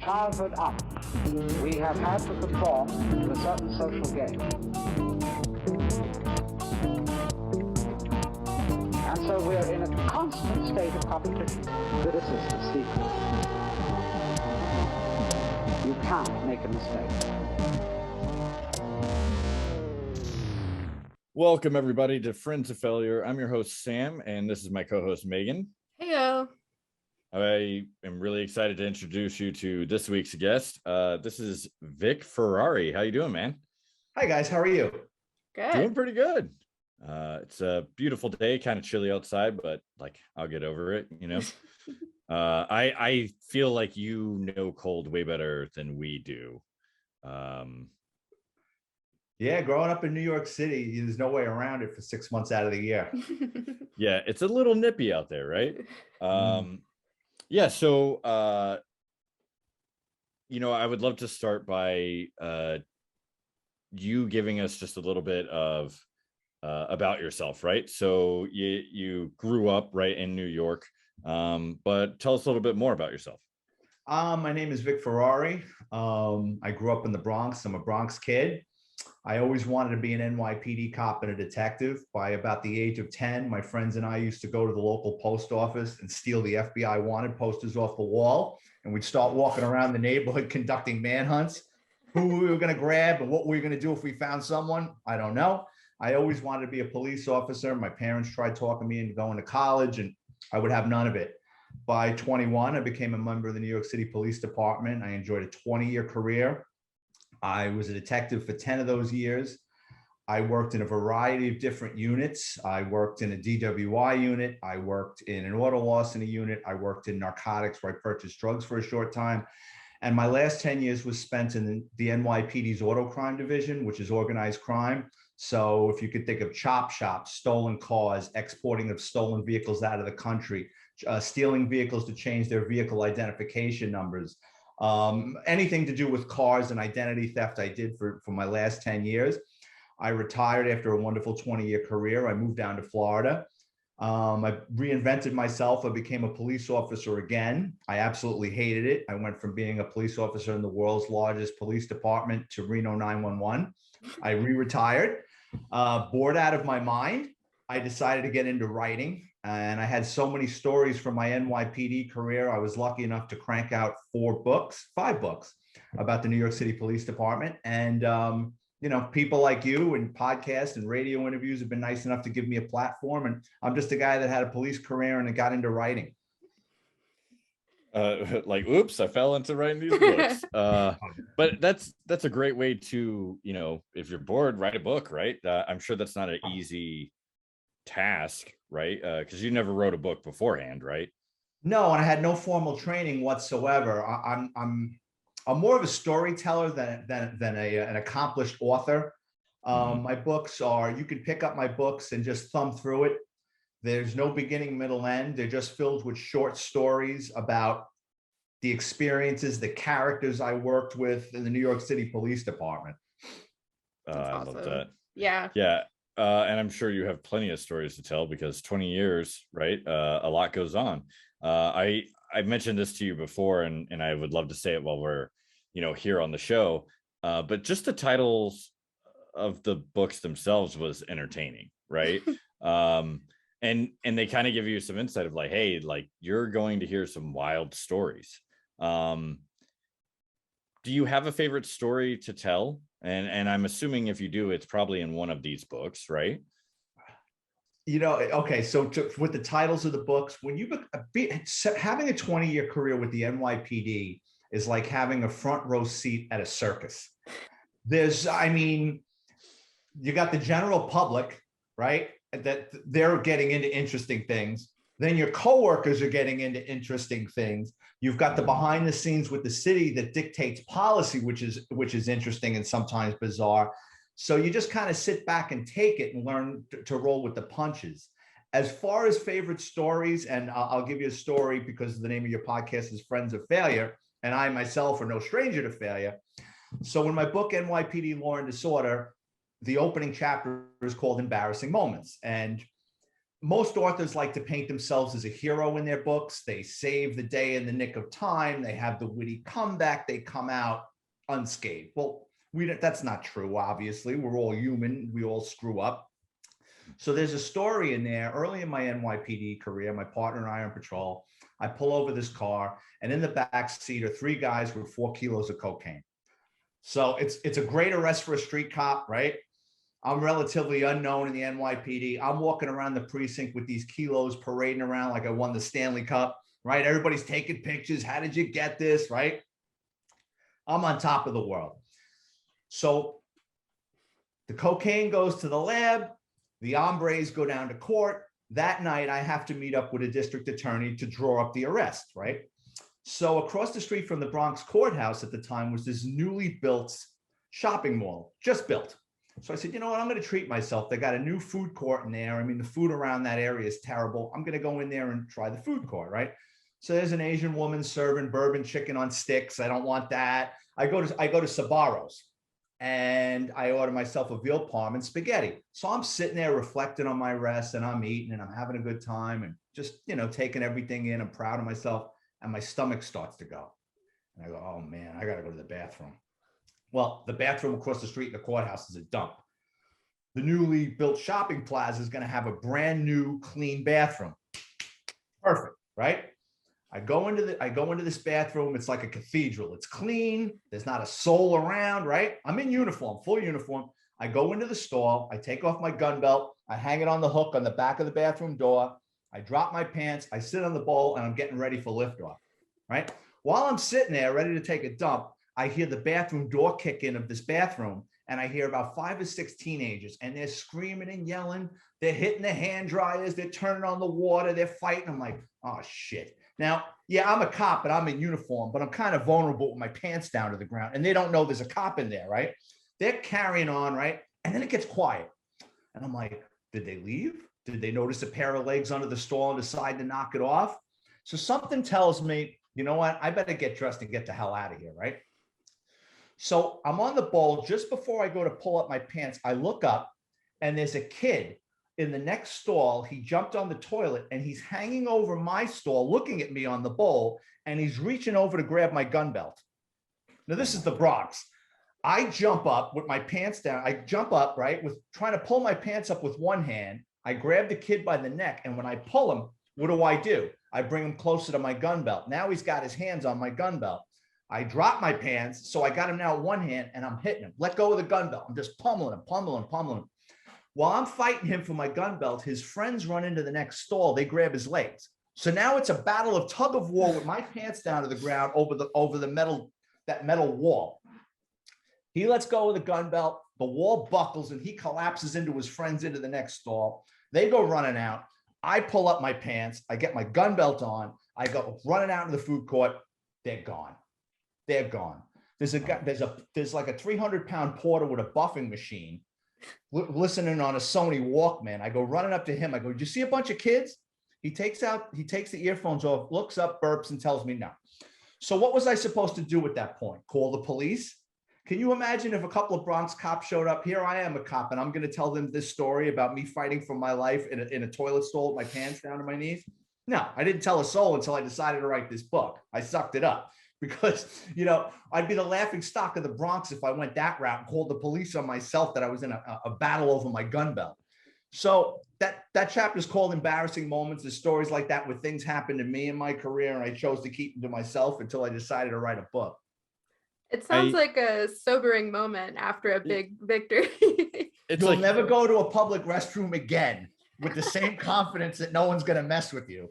childhood up, we have had to conform to a certain social game. And so we're in a constant state of competition. Good assistance, secret. You can't make a mistake. Welcome, everybody, to Friends of Failure. I'm your host, Sam, and this is my co-host, Megan. Heyo. I am really excited to introduce you to this week's guest. This is Vic Ferrari. How you doing, man? Hi, guys. How are you? Good. Doing pretty good. It's a beautiful day, kind of chilly outside, but like I'll get over it, you know. I feel like you know cold way better than we do. Yeah, growing up in New York City, there's no way around it for 6 months out of the year. Yeah, it's a little nippy out there, right? Yeah, so I would love to start by you giving us just a little bit of about yourself, right? So you grew up right in New York, but tell us a little bit more about yourself. My name is Vic Ferrari. I grew up in the Bronx. I'm a Bronx kid. I always wanted to be an NYPD cop and a detective. By about the age of 10, my friends and I used to go to the local post office and steal the FBI wanted posters off the wall. And we'd start walking around the neighborhood conducting manhunts. Who we were going to grab and what we were going to do if we found someone, I don't know. I always wanted to be a police officer. My parents tried talking me into going to college, and I would have none of it. By 21, I became a member of the New York City Police Department. I enjoyed a 20-year career. I was a detective for 10 of those years. I worked in a variety of different units. I worked in a DWI unit. I worked in an auto loss in a unit. I worked in narcotics where I purchased drugs for a short time. And my last 10 years was spent in the NYPD's auto crime division, which is organized crime. So if you could think of chop shops, stolen cars, exporting of stolen vehicles out of the country, stealing vehicles to change their vehicle identification numbers, anything to do with cars and identity theft, I did for my last 10 years. I retired after a wonderful 20-year career. I moved down to Florida. I reinvented myself. I became a police officer again. I absolutely hated it. I went from being a police officer in the world's largest police department to Reno 911. I re-retired. Bored out of my mind, I decided to get into writing. And I had so many stories from my NYPD career. I was lucky enough to crank out 5 books about the New York City Police Department. And, people like you and podcasts and radio interviews have been nice enough to give me a platform. And I'm just a guy that had a police career and got into writing. Oops, I fell into writing these books. But that's a great way to, if you're bored, write a book, right? I'm sure that's not an easy task, right? Because you never wrote a book beforehand, right? No, and I had no formal training whatsoever. I'm more of a storyteller than an accomplished author. My books you can pick up my books and just thumb through it. There's no beginning, middle, end. They're just filled with short stories about the experiences, the characters I worked with in the New York City Police Department. I love that. Yeah. And I'm sure you have plenty of stories to tell because 20 years, right? A lot goes on. I mentioned this to you before, and I would love to say it while we're, here on the show. But just the titles of the books themselves was entertaining, right? And they kind of give you some insight of like, hey, like you're going to hear some wild stories. Do you have a favorite story to tell? And I'm assuming if you do, it's probably in one of these books, right? Okay. So with the titles of the books, when having a 20-year career with the NYPD is like having a front row seat at a circus. You got the general public, right? That they're getting into interesting things. Then your coworkers are getting into interesting things. You've got the behind the scenes with the city that dictates policy, which is interesting and sometimes bizarre. So you just kind of sit back and take it and learn to roll with the punches. As far as favorite stories, and I'll give you a story because the name of your podcast is Friends of Failure, and I myself are no stranger to failure. So in my book, NYPD Law and Disorder, the opening chapter is called Embarrassing Moments. And most authors like to paint themselves as a hero in their books. They save the day in the nick of time. They have the witty comeback. They come out unscathed. Well, that's not true, obviously. We're all human. We all screw up. So there's a story in there. Early in my NYPD career, my partner and I are on patrol. I pull over this car, and in the back seat are 3 guys with 4 kilos of cocaine. So it's a great arrest for a street cop, right? I'm relatively unknown in the NYPD. I'm walking around the precinct with these kilos parading around like I won the Stanley Cup, right? Everybody's taking pictures. How did you get this, right? I'm on top of the world. So the cocaine goes to the lab. The hombres go down to court. That night, I have to meet up with a district attorney to draw up the arrest, right? So across the street from the Bronx courthouse at the time was this newly built shopping mall, just built. So I said, you know what, I'm going to treat myself. They got a new food court in there. I mean, the food around that area is terrible. I'm going to go in there and try the food court, right? So there's an Asian woman serving bourbon chicken on sticks. I don't want that. I go to Sbarro's and I order myself a veal parm and spaghetti. So I'm sitting there reflecting on my rest, and I'm eating and I'm having a good time and just, you know, taking everything in. I'm proud of myself, and my stomach starts to go. And I go, oh man, I got to go to the bathroom. Well, the bathroom across the street in the courthouse is a dump. The newly built shopping plaza is going to have a brand new clean bathroom. Perfect, right? I go into this bathroom. It's like a cathedral. It's clean. There's not a soul around, right? I'm in uniform, full uniform. I go into the stall. I take off my gun belt. I hang it on the hook on the back of the bathroom door. I drop my pants. I sit on the bowl, and I'm getting ready for liftoff, right? While I'm sitting there ready to take a dump, I hear the bathroom door kick in of this bathroom, and I hear about 5 or 6 teenagers, and they're screaming and yelling. They're hitting the hand dryers. They're turning on the water. They're fighting. I'm like, oh, shit. Now, yeah, I'm a cop, and I'm in uniform, but I'm kind of vulnerable with my pants down to the ground, and they don't know there's a cop in there, right? They're carrying on, right? And then it gets quiet. And I'm like, did they leave? Did they notice a pair of legs under the stall and decide to knock it off? So something tells me, you know what? I better get dressed and get the hell out of here, right? So I'm on the bowl. Just before I go to pull up my pants, I look up, and there's a kid in the next stall. He jumped on the toilet, and he's hanging over my stall, looking at me on the bowl, and he's reaching over to grab my gun belt. Now, this is the Bronx. I jump up with my pants down. I jump up, right, with trying to pull my pants up with one hand. I grab the kid by the neck, and when I pull him, what do? I bring him closer to my gun belt. Now he's got his hands on my gun belt. I drop my pants, so I got him now with one hand, and I'm hitting him. Let go of the gun belt. I'm just pummeling him. While I'm fighting him for my gun belt, his friends run into the next stall. They grab his legs. So now it's a battle of tug of war with my pants down to the ground over the metal wall. He lets go of the gun belt. The wall buckles, and he collapses into his friends into the next stall. They go running out. I pull up my pants. I get my gun belt on. I go running out into the food court. They're gone. They're gone. There's like a 300-pound porter with a buffing machine listening on a Sony Walkman. I go running up to him. I go, did you see a bunch of kids? He takes the earphones off, looks up, burps, and tells me no. So what was I supposed to do at that point? Call the police? Can you imagine if a couple of Bronx cops showed up? Here I am, a cop, and I'm going to tell them this story about me fighting for my life in a toilet stall with my pants down to my knees? No, I didn't tell a soul until I decided to write this book. I sucked it up. Because, you know, I'd be the laughing stock of the Bronx if I went that route and called the police on myself that I was in a battle over my gun belt. So that chapter is called Embarrassing Moments. There's stories like that where things happened to me in my career, and I chose to keep them to myself until I decided to write a book. It sounds like a sobering moment after a big victory. You'll never go to a public restroom again with the same confidence that no one's going to mess with you.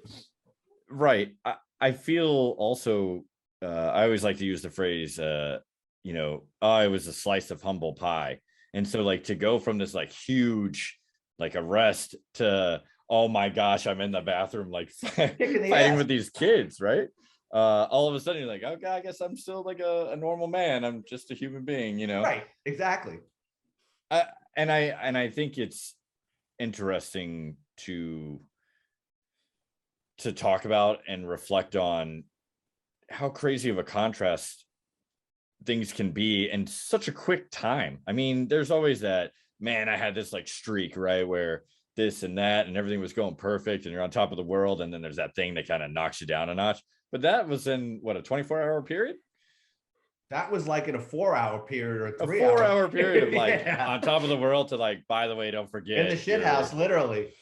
Right. I feel also... I always like to use the phrase, you know, it was a slice of humble pie. And so like to go from this like huge, like arrest to, oh my gosh, I'm in the bathroom, like fighting with these kids, right? All of a sudden you're like, okay, I guess I'm still like a normal man. I'm just a human being, you know? Right, exactly. And I think it's interesting to talk about and reflect on how crazy of a contrast things can be in such a quick time. I mean, there's always that, man, I had this like streak, right, where this and that, and everything was going perfect, and you're on top of the world, and then there's that thing that kind of knocks you down a notch. But that was in what, a 24-hour period? That was like in a 4-hour period or a 3 4-hour period of like yeah. on top of the world to like, by the way, don't forget, In the shit house, literally.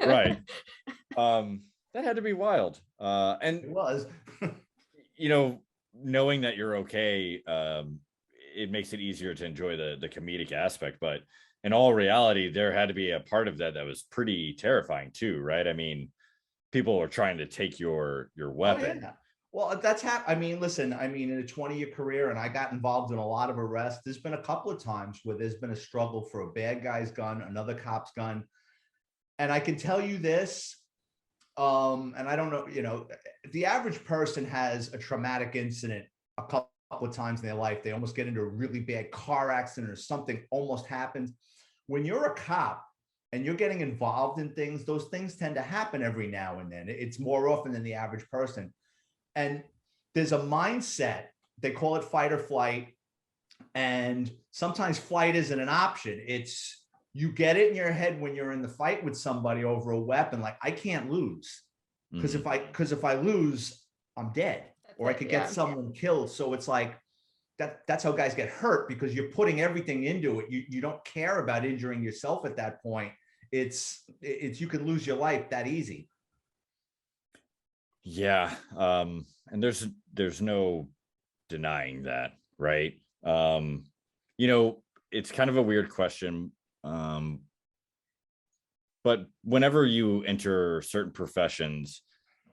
Right. That had to be wild. And it was. Knowing that you're okay, it makes it easier to enjoy the comedic aspect. But in all reality, there had to be a part of that was pretty terrifying too, right? I mean, people are trying to take your weapon. Oh, yeah. Well, that's I mean, listen, I mean, in a 20-year career, and I got involved in a lot of arrests, there's been a couple of times where there's been a struggle for a bad guy's gun, another cop's gun. And I can tell you this, and I don't know, the average person has a traumatic incident a couple of times in their life. They almost get into a really bad car accident or something almost happens. When you're a cop and you're getting involved in things, those things tend to happen every now and then. It's more often than the average person. And there's a mindset, they call it fight or flight. And sometimes flight isn't an option. It's, you get it in your head when you're in the fight with somebody over a weapon, like, I can't lose. Because if I lose, I'm dead, or I could get someone killed. So it's like, that's how guys get hurt, because you're putting everything into it. You don't care about injuring yourself at that point. It's you could lose your life that easy. Yeah. And there's no denying that, right? It's kind of a weird question. But whenever you enter certain professions,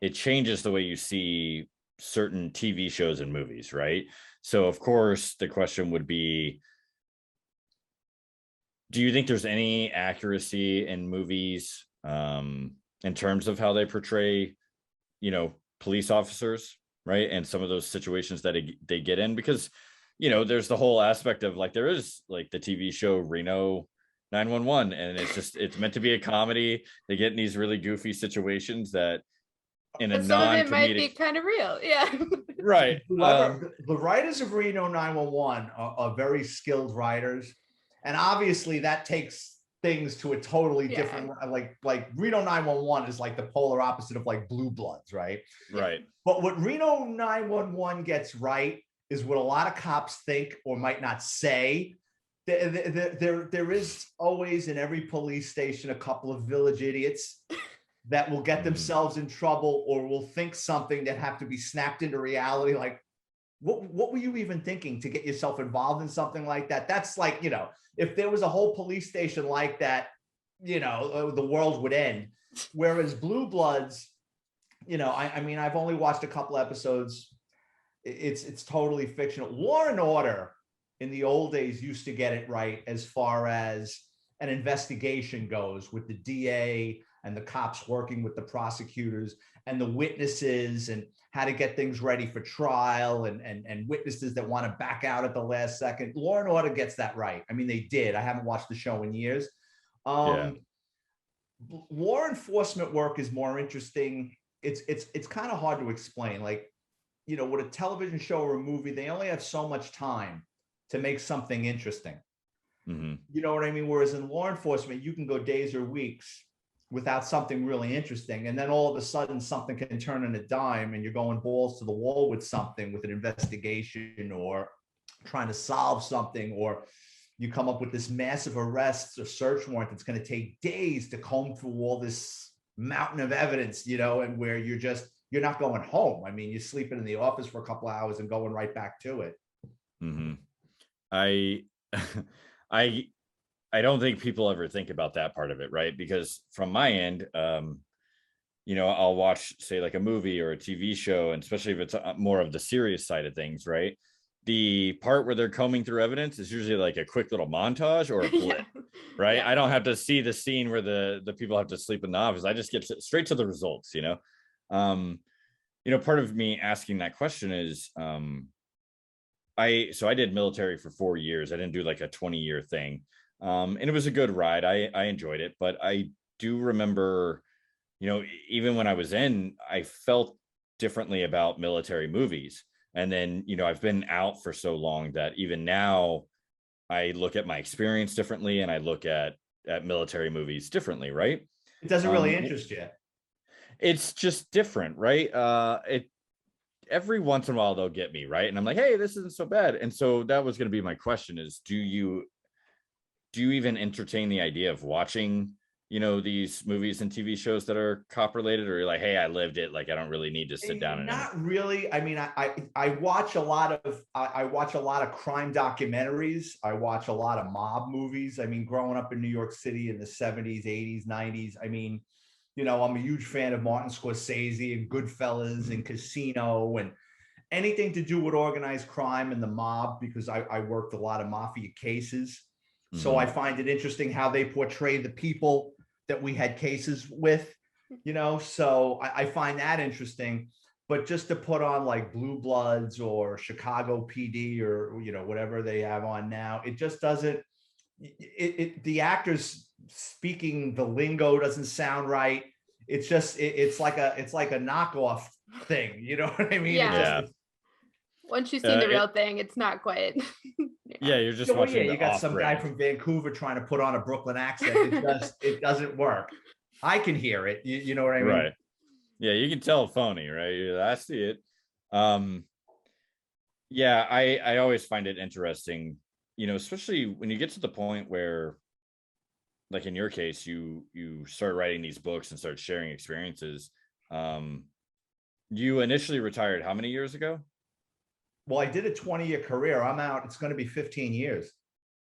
it changes the way you see certain TV shows and movies, right? So of course the question would be, do you think there's any accuracy in movies in terms of how they portray police officers, right? And some of those situations that they get in, because there's the whole aspect of, like, there is like the TV show Reno 911, and it's meant to be a comedy. They get in these really goofy situations that in a some of it might be non-comedic, kind of real. Yeah. right. The writers of Reno 911 are very skilled writers, and obviously that takes things to a totally different, like Reno 911 is like the polar opposite of like Blue Bloods, right? Right. But what Reno 911 gets right is what a lot of cops think or might not say. There is always in every police station a couple of village idiots that will get themselves in trouble, or will think something that have to be snapped into reality. Like, what were you even thinking to get yourself involved in something like that? That's like, if there was a whole police station like that, the world would end. Whereas Blue Bloods, I mean, I've only watched a couple episodes. It's totally fictional. Law and Order in the old days used to get it right as far as an investigation goes, with the DA and the cops working with the prosecutors and the witnesses, and how to get things ready for trial, and witnesses that want to back out at the last second. Law and Order gets that right. I mean, they did. I haven't watched the show in years. Law enforcement work is more interesting. It's kind of hard to explain. Like, with a television show or a movie, they only have so much time to make something interesting. Mm-hmm. You know what I mean? Whereas in law enforcement, you can go days or weeks without something really interesting. And then all of a sudden something can turn on a dime, and you're going balls to the wall with something, with an investigation, or trying to solve something, or you come up with this massive arrest or search warrant that's going to take days to comb through all this mountain of evidence, and where you're not going home. I mean, you're sleeping in the office for a couple of hours and going right back to it. Mm-hmm. I don't think people ever think about that part of it, right? Because from my end, I'll watch, say, like a movie or a TV show, and especially if it's more of the serious side of things, right? The part where they're combing through evidence is usually like a quick little montage or a blip, right? Yeah. I don't have to see the scene where the people have to sleep in the office. I just get straight to the results, part of me asking that question is, I did military for 4 years. I didn't do like a 20-year thing. And it was a good ride. I enjoyed it, but I do remember, even when I was in, I felt differently about military movies. And then, I've been out for so long that even now I look at my experience differently, and I look at, at military movies differently, right? It doesn't really interest you. It's just different, right? It every once in a while they'll get me, right? And I'm like, hey, this isn't so bad. And so that was going to be my question: is do you even entertain the idea of watching, these movies and TV shows that are cop related, or you're like, hey, I lived it, like I don't really need to sit down and not really. I mean, I watch a lot of crime documentaries. I watch a lot of mob movies. I mean, growing up in New York City in the 70s, 80s, 90s, I mean, I'm a huge fan of Martin Scorsese and Goodfellas and Casino and anything to do with organized crime and the mob, because I worked a lot of mafia cases. So I find it interesting how they portray the people that we had cases with, so I find that interesting. But just to put on like Blue Bloods or Chicago PD or, whatever they have on now, it just doesn't, the actors speaking the lingo doesn't sound right. It's just, it's like a knockoff thing. You know what I mean? Yeah. Once you've seen the real thing, it's not quite. Yeah, you're just watching. You got some guy from Vancouver trying to put on a Brooklyn accent. It doesn't work. I can hear it. You know what I mean? Right. Yeah, you can tell phony, right? I see it. Yeah, I always find it interesting, especially when you get to the point where, like in your case, you start writing these books and start sharing experiences. You initially retired how many years ago? Well, I did a 20-year career. I'm out. It's going to be 15 years.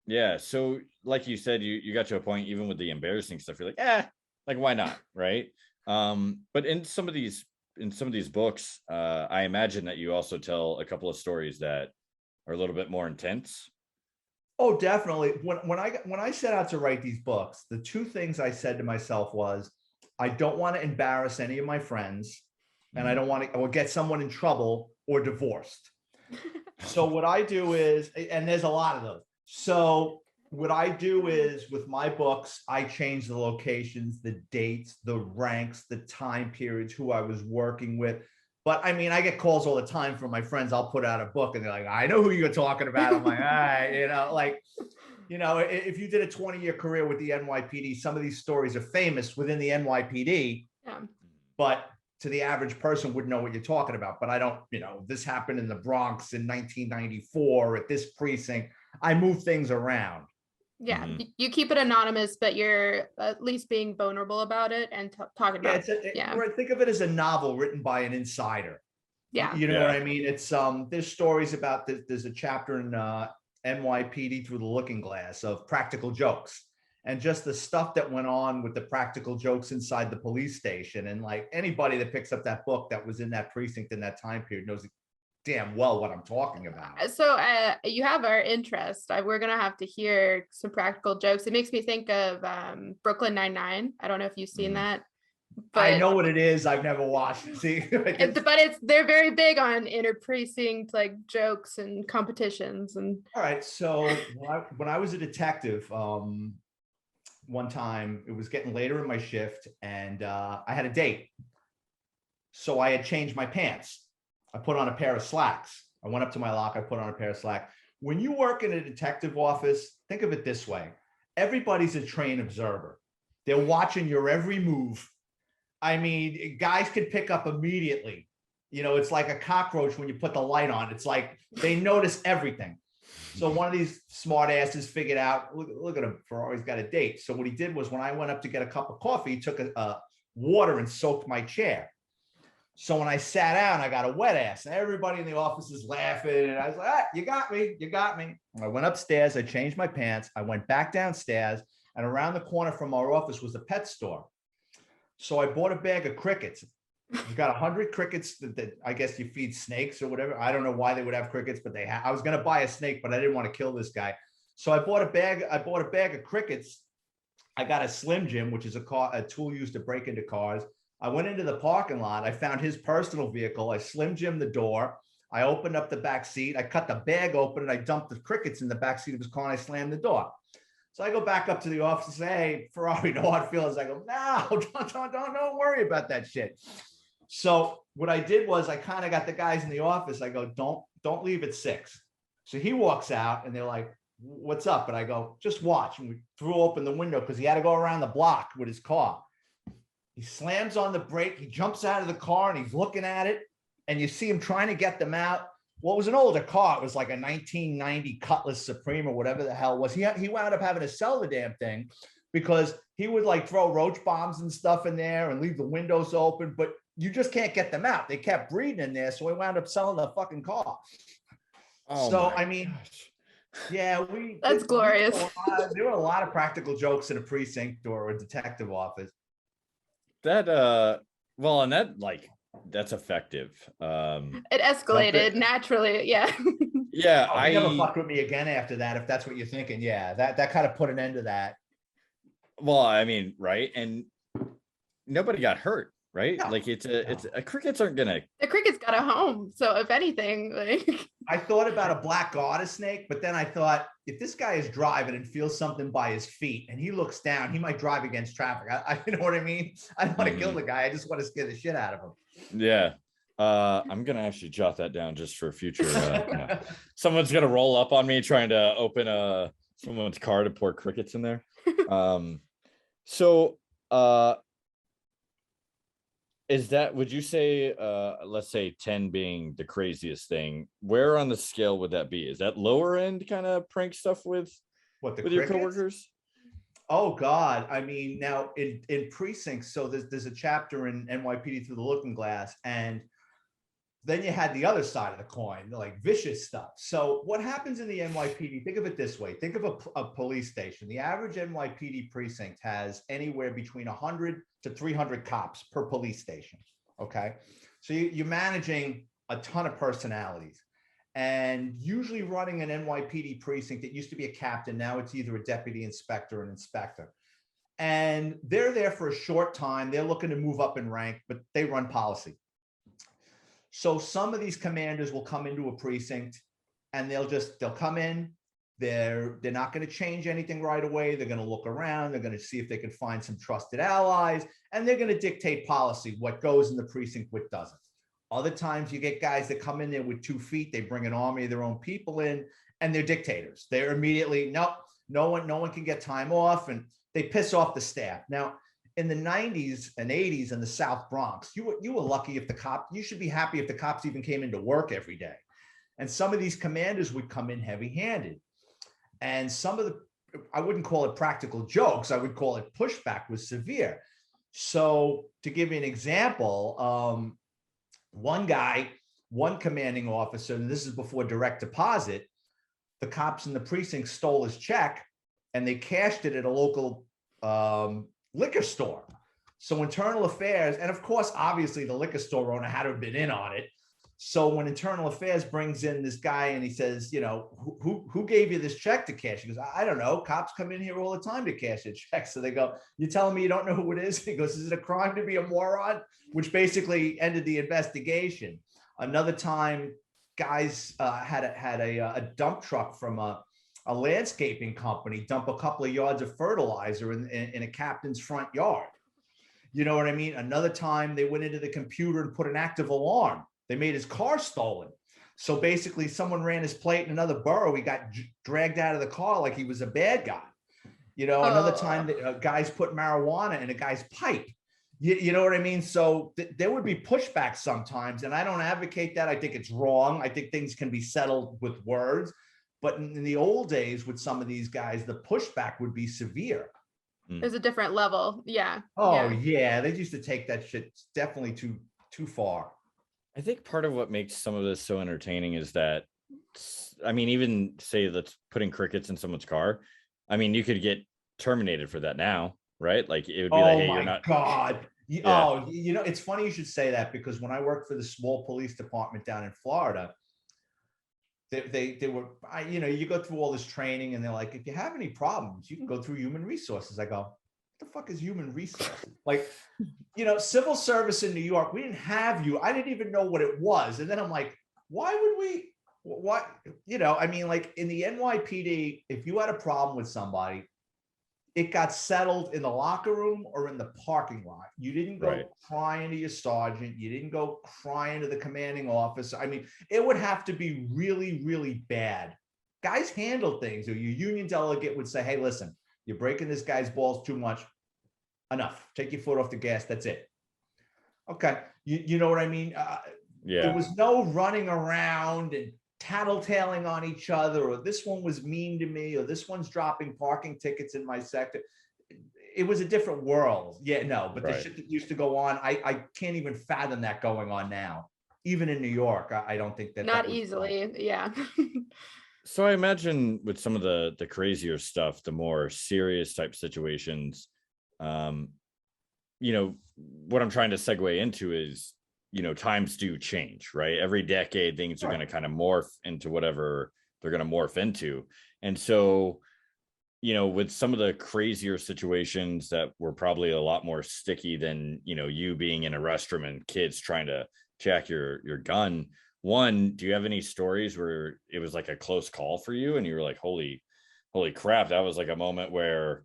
Yeah. So like you said, you got to a point, even with the embarrassing stuff, you're like, like, why not? Right. But in some of these books, I imagine that you also tell a couple of stories that are a little bit more intense. Oh, definitely. When I set out to write these books, the two things I said to myself was, I don't want to embarrass any of my friends, and I don't want to get someone in trouble or divorced. So what I do is, and there's a lot of those. So what I do is with my books, I change the locations, the dates, the ranks, the time periods, who I was working with. But I mean, I get calls all the time from my friends. I'll put out a book and they're like, I know who you're talking about. I'm like, all right, if you did a 20-year career with the NYPD, some of these stories are famous within the NYPD, but to the average person wouldn't know what you're talking about. But I don't, this happened in the Bronx in 1994 at this precinct. I move things around. Yeah, you keep it anonymous, but you're at least being vulnerable about it and talking about it. Think of it as a novel written by an insider. Yeah. You know what I mean? It's there's stories about this. There's a chapter in NYPD Through the Looking Glass of practical jokes. And just the stuff that went on with the practical jokes inside the police station. And like anybody that picks up that book that was in that precinct in that time period knows damn well what I'm talking about. So you have our interest. We're going to have to hear some practical jokes. It makes me think of Brooklyn Nine-Nine. I don't know if you've seen that. But I know what it is. I've never watched it. See, but they're very big on inter precinct like jokes and competitions. And all right. So when I was a detective, one time it was getting later in my shift and I had a date. So I had changed my pants. I put on a pair of slacks. I went up to my locker, I put on a pair of slacks. When you work in a detective office, think of it this way. Everybody's a trained observer. They're watching your every move. I mean, guys can pick up immediately. It's like a cockroach when you put the light on. It's like they notice everything. So one of these smart asses figured out, look at him, Ferrari's got a date. So what he did was when I went up to get a cup of coffee, he took a water and soaked my chair. So when I sat down, I got a wet ass. Everybody in the office is laughing. And I was like, you got me. You got me. I went upstairs. I changed my pants. I went back downstairs. And around the corner from our office was a pet store. So I bought a bag of crickets. You got 100 crickets that I guess you feed snakes or whatever. I don't know why they would have crickets, but they have. I was going to buy a snake, but I didn't want to kill this guy. So I bought a bag of crickets. I got a Slim Jim, which is a tool used to break into cars. I went into the parking lot. I found his personal vehicle. I Slim Jim the door. I opened up the back seat. I cut the bag open and I dumped the crickets in the back seat of his car and I slammed the door. So I go back up to the office and say, hey, Ferrari, no hard feelings. I go, no, don't worry about that shit. So what I did was I kind of got the guys in the office. I go, don't leave at 6. So he walks out and they're like, what's up? And I go, just watch. And we threw open the window because he had to go around the block with his car. He slams on the brake. He jumps out of the car and he's looking at it. And you see him trying to get them out. Well, it was an older car. It was like a 1990 Cutlass Supreme or whatever the hell it was. He wound up having to sell the damn thing because he would like throw roach bombs and stuff in there and leave the windows open, but you just can't get them out. They kept breeding in there. So he wound up selling the fucking car. Oh so, my I mean, gosh. yeah, That's glorious. There were a lot of practical jokes in a precinct or a detective office. That, well, and that like, that's effective. It escalated naturally. Yeah. Yeah. Oh, you never fuck with me again after that. If that's what you're thinking. Yeah. That kind of put an end to that. Well, I mean, right. And nobody got hurt, right? No, like it's a crickets aren't gonna. The cricket's got a home. So if anything, like I thought about a black garter snake, but then I thought if this guy is driving and feels something by his feet and he looks down, he might drive against traffic. You know what I mean? I don't want to kill the guy. I just want to scare the shit out of him. Yeah. I'm gonna actually jot that down just for future. Someone's gonna roll up on me trying to open someone's car to pour crickets in there. So is that, would you say, let's say 10 being the craziest thing, where on the scale would that be? Is that lower end kind of prank stuff with your coworkers? Oh God. I mean, now in precincts, so there's a chapter in NYPD Through the Looking Glass, and then you had the other side of the coin, like vicious stuff. So what happens in the NYPD, think of it this way. Think of a police station. The average NYPD precinct has anywhere between 100 to 300 cops per police station, okay? So you're managing a ton of personalities. And usually running an NYPD precinct, it used to be a captain, now it's either a deputy inspector or an inspector. And they're there for a short time. They're looking to move up in rank, but they run policy. So some of these commanders will come into a precinct and they'll come in. They're not going to change anything right away. They're going to look around. They're going to see if they can find some trusted allies, and they're going to dictate policy, what goes in the precinct, what doesn't. Other times you get guys that come in there with 2 feet. They bring an army of their own people in, and they're dictators. They're immediately, nope, no one can get time off, and they piss off the staff. Now, in the 90s and 80s in the South Bronx, you were lucky if you should be happy if the cops even came into work every day. And some of these commanders would come in heavy-handed. And some of I wouldn't call it practical jokes, I would call it pushback, was severe. So to give you an example, one commanding officer, and this is before direct deposit, the cops in the precinct stole his check and they cashed it at a local liquor store. So internal affairs, and of course, obviously the liquor store owner had to have been in on it. So when internal affairs brings in this guy and he says, you know, who gave you this check to cash? He goes, I don't know. Cops come in here all the time to cash a check. So they go, you're telling me you don't know who it is? He goes, is it a crime to be a moron? Which basically ended the investigation. Another time, guys had a dump truck from a landscaping company dump a couple of yards of fertilizer in a captain's front yard. You know what I mean? Another time they went into the computer and put an active alarm. They made his car stolen. So basically someone ran his plate in another borough. He got dragged out of the car like he was a bad guy. You know, another time guys put marijuana in a guy's pipe. You know what I mean? So there would be pushback sometimes, and I don't advocate that. I think it's wrong. I think things can be settled with words. But in the old days with some of these guys, the pushback would be severe. There's a different level. Yeah. Oh, yeah. They used to take that shit definitely too far. I think part of what makes some of this so entertaining is that, I mean, even say that's putting crickets in someone's car. I mean, you could get terminated for that now, right? Like it would be like, hey, you're not. God. Yeah. Oh, you know, it's funny you should say that, because when I worked for the small police department down in Florida, they were, you know, you go through all this training and they're like, if you have any problems, you can go through human resources. I go, what the fuck is human resources? Like, you know, civil service in New York, we didn't have you. I didn't even know what it was. And then I'm like, why would we, what, you know, I mean, like in the NYPD, if you had a problem with somebody, it got settled in the locker room or in the parking lot. You didn't go crying to your sergeant. You didn't go crying to the commanding officer. I mean, it would have to be really, really bad guys handle things. Or your union delegate would say, hey, listen, you're breaking this guy's balls too much. Enough. Take your foot off the gas. That's it. Okay. You know what I mean? There was no running around and tattletaling on each other, or this one was mean to me, or this one's dropping parking tickets in my sector. It was a different world. Yeah, no, but the shit that used to go on, I can't even fathom that going on now. Even in New York, I don't think that. Not easily. Fun. Yeah. So I imagine with some of the crazier stuff, the more serious type situations, you know, what I'm trying to segue into is, you know, times do change, right? Every decade, things are going to kind of morph into whatever they're going to morph into. And so, you know, with some of the crazier situations that were probably a lot more sticky than, you know, you being in a restroom and kids trying to jack your gun. One, do you have any stories where it was like a close call for you and you were like, holy crap, that was like a moment where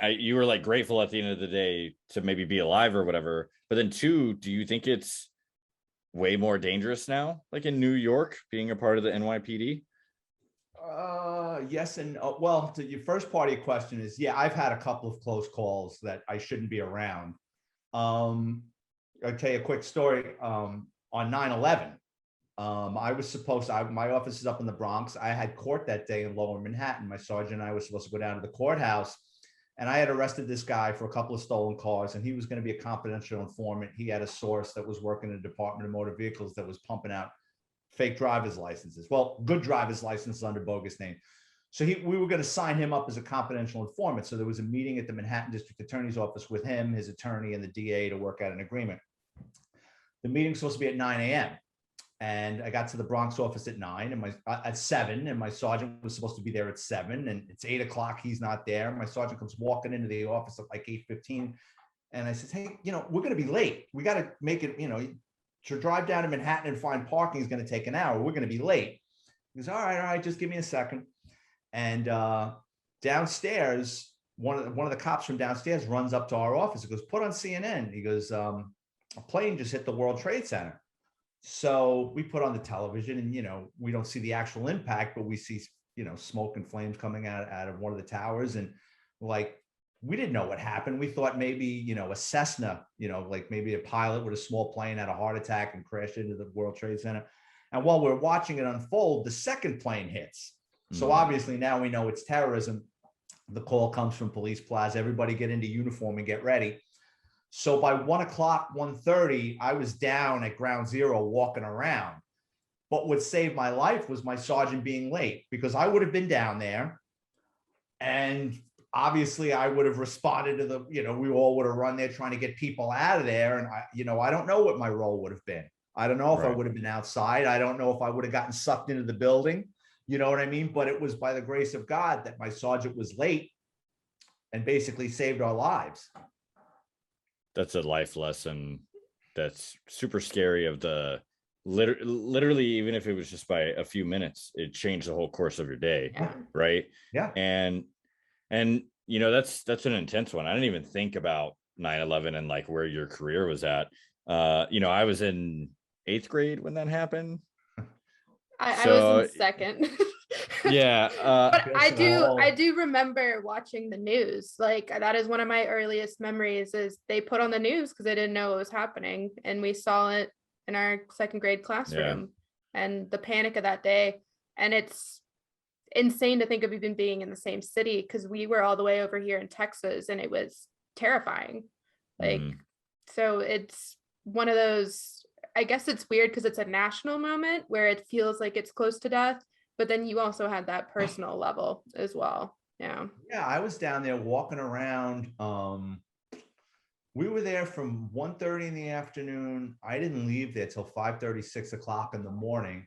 you were like grateful at the end of the day to maybe be alive or whatever? But then two, do you think it's way more dangerous now, like in New York, being a part of the NYPD? Yes. And well, to your first part of your question is, yeah, I've had a couple of close calls that I shouldn't be around. I'll tell you a quick story. On 9/11, I was supposed to, my office is up in the Bronx. I had court that day in Lower Manhattan. My sergeant and I were supposed to go down to the courthouse, and I had arrested this guy for a couple of stolen cars, and he was going to be a confidential informant. He had a source that was working in the Department of Motor Vehicles that was pumping out fake driver's licenses. Well, good driver's licenses under bogus name. So we were going to sign him up as a confidential informant. So there was a meeting at the Manhattan District Attorney's office with him, his attorney, and the DA to work out an agreement. The meeting's supposed to be at 9 a.m. And I got to the Bronx office at 9 and at 7, and my sergeant was supposed to be there at 7, and it's 8 o'clock. He's not there. My sergeant comes walking into the office at like 8:15. And I said, hey, you know, we're going to be late. We got to make it, you know, to drive down to Manhattan and find parking is going to take an hour. We're going to be late. He goes, all right, just give me a second. And downstairs, one of the cops from downstairs runs up to our office. He goes, put on CNN. He goes, a plane just hit the World Trade Center. So we put on the television, and, you know, we don't see the actual impact, but we see, you know, smoke and flames coming out of one of the towers. And like, we didn't know what happened. We thought maybe, you know, a Cessna, you know, like maybe a pilot with a small plane had a heart attack and crashed into the World Trade Center. And while we're watching it unfold, the second plane hits. So obviously now we know it's terrorism. The call comes from Police Plaza. Everybody get into uniform and get ready. So by 1 o'clock, 1:30, I was down at ground zero walking around. But what saved my life was my sergeant being late, because I would have been down there, and obviously I would have responded to the, you know, we all would have run there trying to get people out of there. And I don't know what my role would have been. I don't know if I would have been outside. I don't know if I would have gotten sucked into the building. You know what I mean? But it was by the grace of God that my sergeant was late and basically saved our lives. That's a life lesson that's super scary. Of the literally, even if it was just by a few minutes, it changed the whole course of your day. Yeah. Right. Yeah. And you know, that's an intense one. I didn't even think about 9/11 and like where your career was at. You know, I was in 8th grade when that happened. I was in 2nd. Yeah. But I do remember watching the news. Like, that is one of my earliest memories, is they put on the news because they didn't know what was happening. And we saw it in our 2nd grade classroom, and the panic of that day. And it's insane to think of even being in the same city, because we were all the way over here in Texas, and it was terrifying. Like, so it's one of those, I guess it's weird because it's a national moment where it feels like it's close to death, but then you also had that personal level as well. Yeah. Yeah. I was down there walking around. We were there from 1:30 in the afternoon. I didn't leave there till 5:30, 6 o'clock in the morning.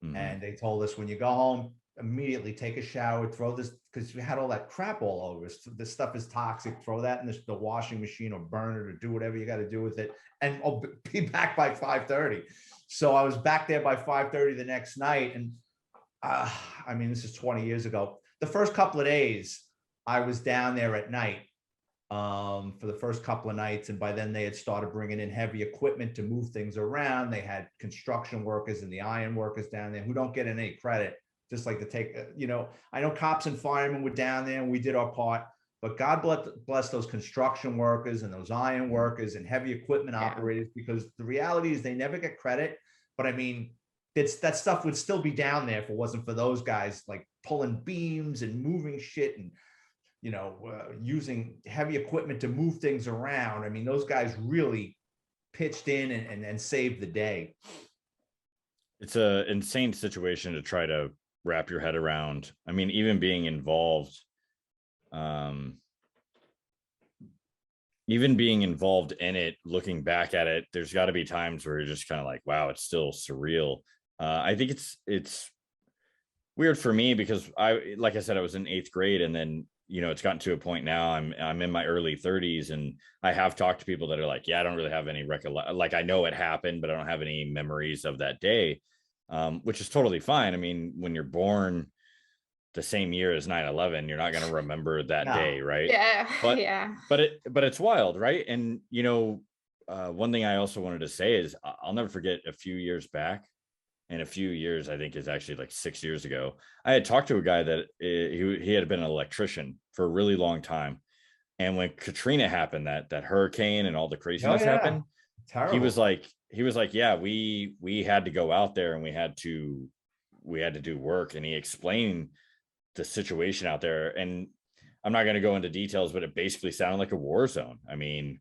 And they told us, when you go home, immediately take a shower, throw this, because we had all that crap all over us. This stuff is toxic. Throw that in the washing machine, or burn it, or do whatever you got to do with it, and I'll be back by 5:30. So I was back there by 5:30 the next night. And I mean, this is 20 years ago. The first couple of days I was down there at night for the first couple of nights. And by then they had started bringing in heavy equipment to move things around. They had construction workers and the iron workers down there who don't get any credit just like to take, I know cops and firemen were down there and we did our part, but God bless those construction workers and those iron workers and heavy equipment operators, because the reality is they never get credit. But I mean, that stuff would still be down there if it wasn't for those guys like pulling beams and moving shit and, using heavy equipment to move things around. I mean, those guys really pitched in and saved the day. It's an insane situation to try to wrap your head around. I mean, even being involved in it, looking back at it, there's got to be times where you're just kind of like, wow, it's still surreal. I think it's weird for me because like I said, I was in 8th grade, and then it's gotten to a point now I'm in my early 30s, and I have talked to people that are like, yeah, I don't really have any like I know it happened, but I don't have any memories of that day, which is totally fine. I mean, when you're born the same year as 9/11, you're not going to remember that day, right? But it's wild, right? And one thing I also wanted to say is I'll never forget a few years back, and a few years I think is actually like 6 years ago, I had talked to a guy that he had been an electrician for a really long time, and when Katrina happened, that hurricane and all the craziness happened, terrible. he was like, yeah, we had to go out there and we had to do work, and he explained the situation out there. And I'm not going to go into details, but it basically sounded like a war zone. I mean,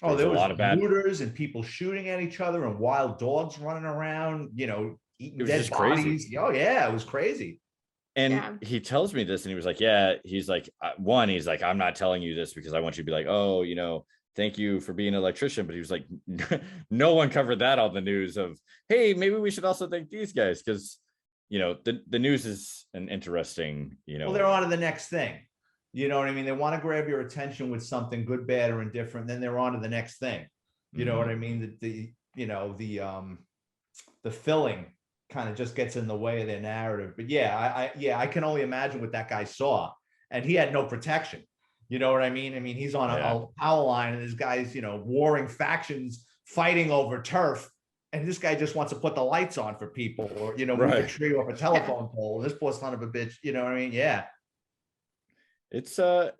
there was a lot of looters and people shooting at each other and wild dogs running around, eating dead bodies. Crazy. Oh yeah, it was crazy. And he tells me this, and he was like, yeah, he's like, he's like, I'm not telling you this because I want you to be like, oh, thank you for being an electrician. But he was like, no one covered that on the news of, hey, maybe we should also thank these guys, because the news is an interesting, well, they're on to the next thing. You know what I mean? They want to grab your attention with something good, bad, or indifferent. Then they're on to the next thing. You know what I mean? The filling kind of just gets in the way of their narrative. But I can only imagine what that guy saw, and he had no protection. You know what I mean? I mean, he's on a power line, and there's guys, warring factions fighting over turf. And this guy just wants to put the lights on for people, or, move a tree off a telephone pole. This poor son of a bitch, you know what I mean? Yeah. It's a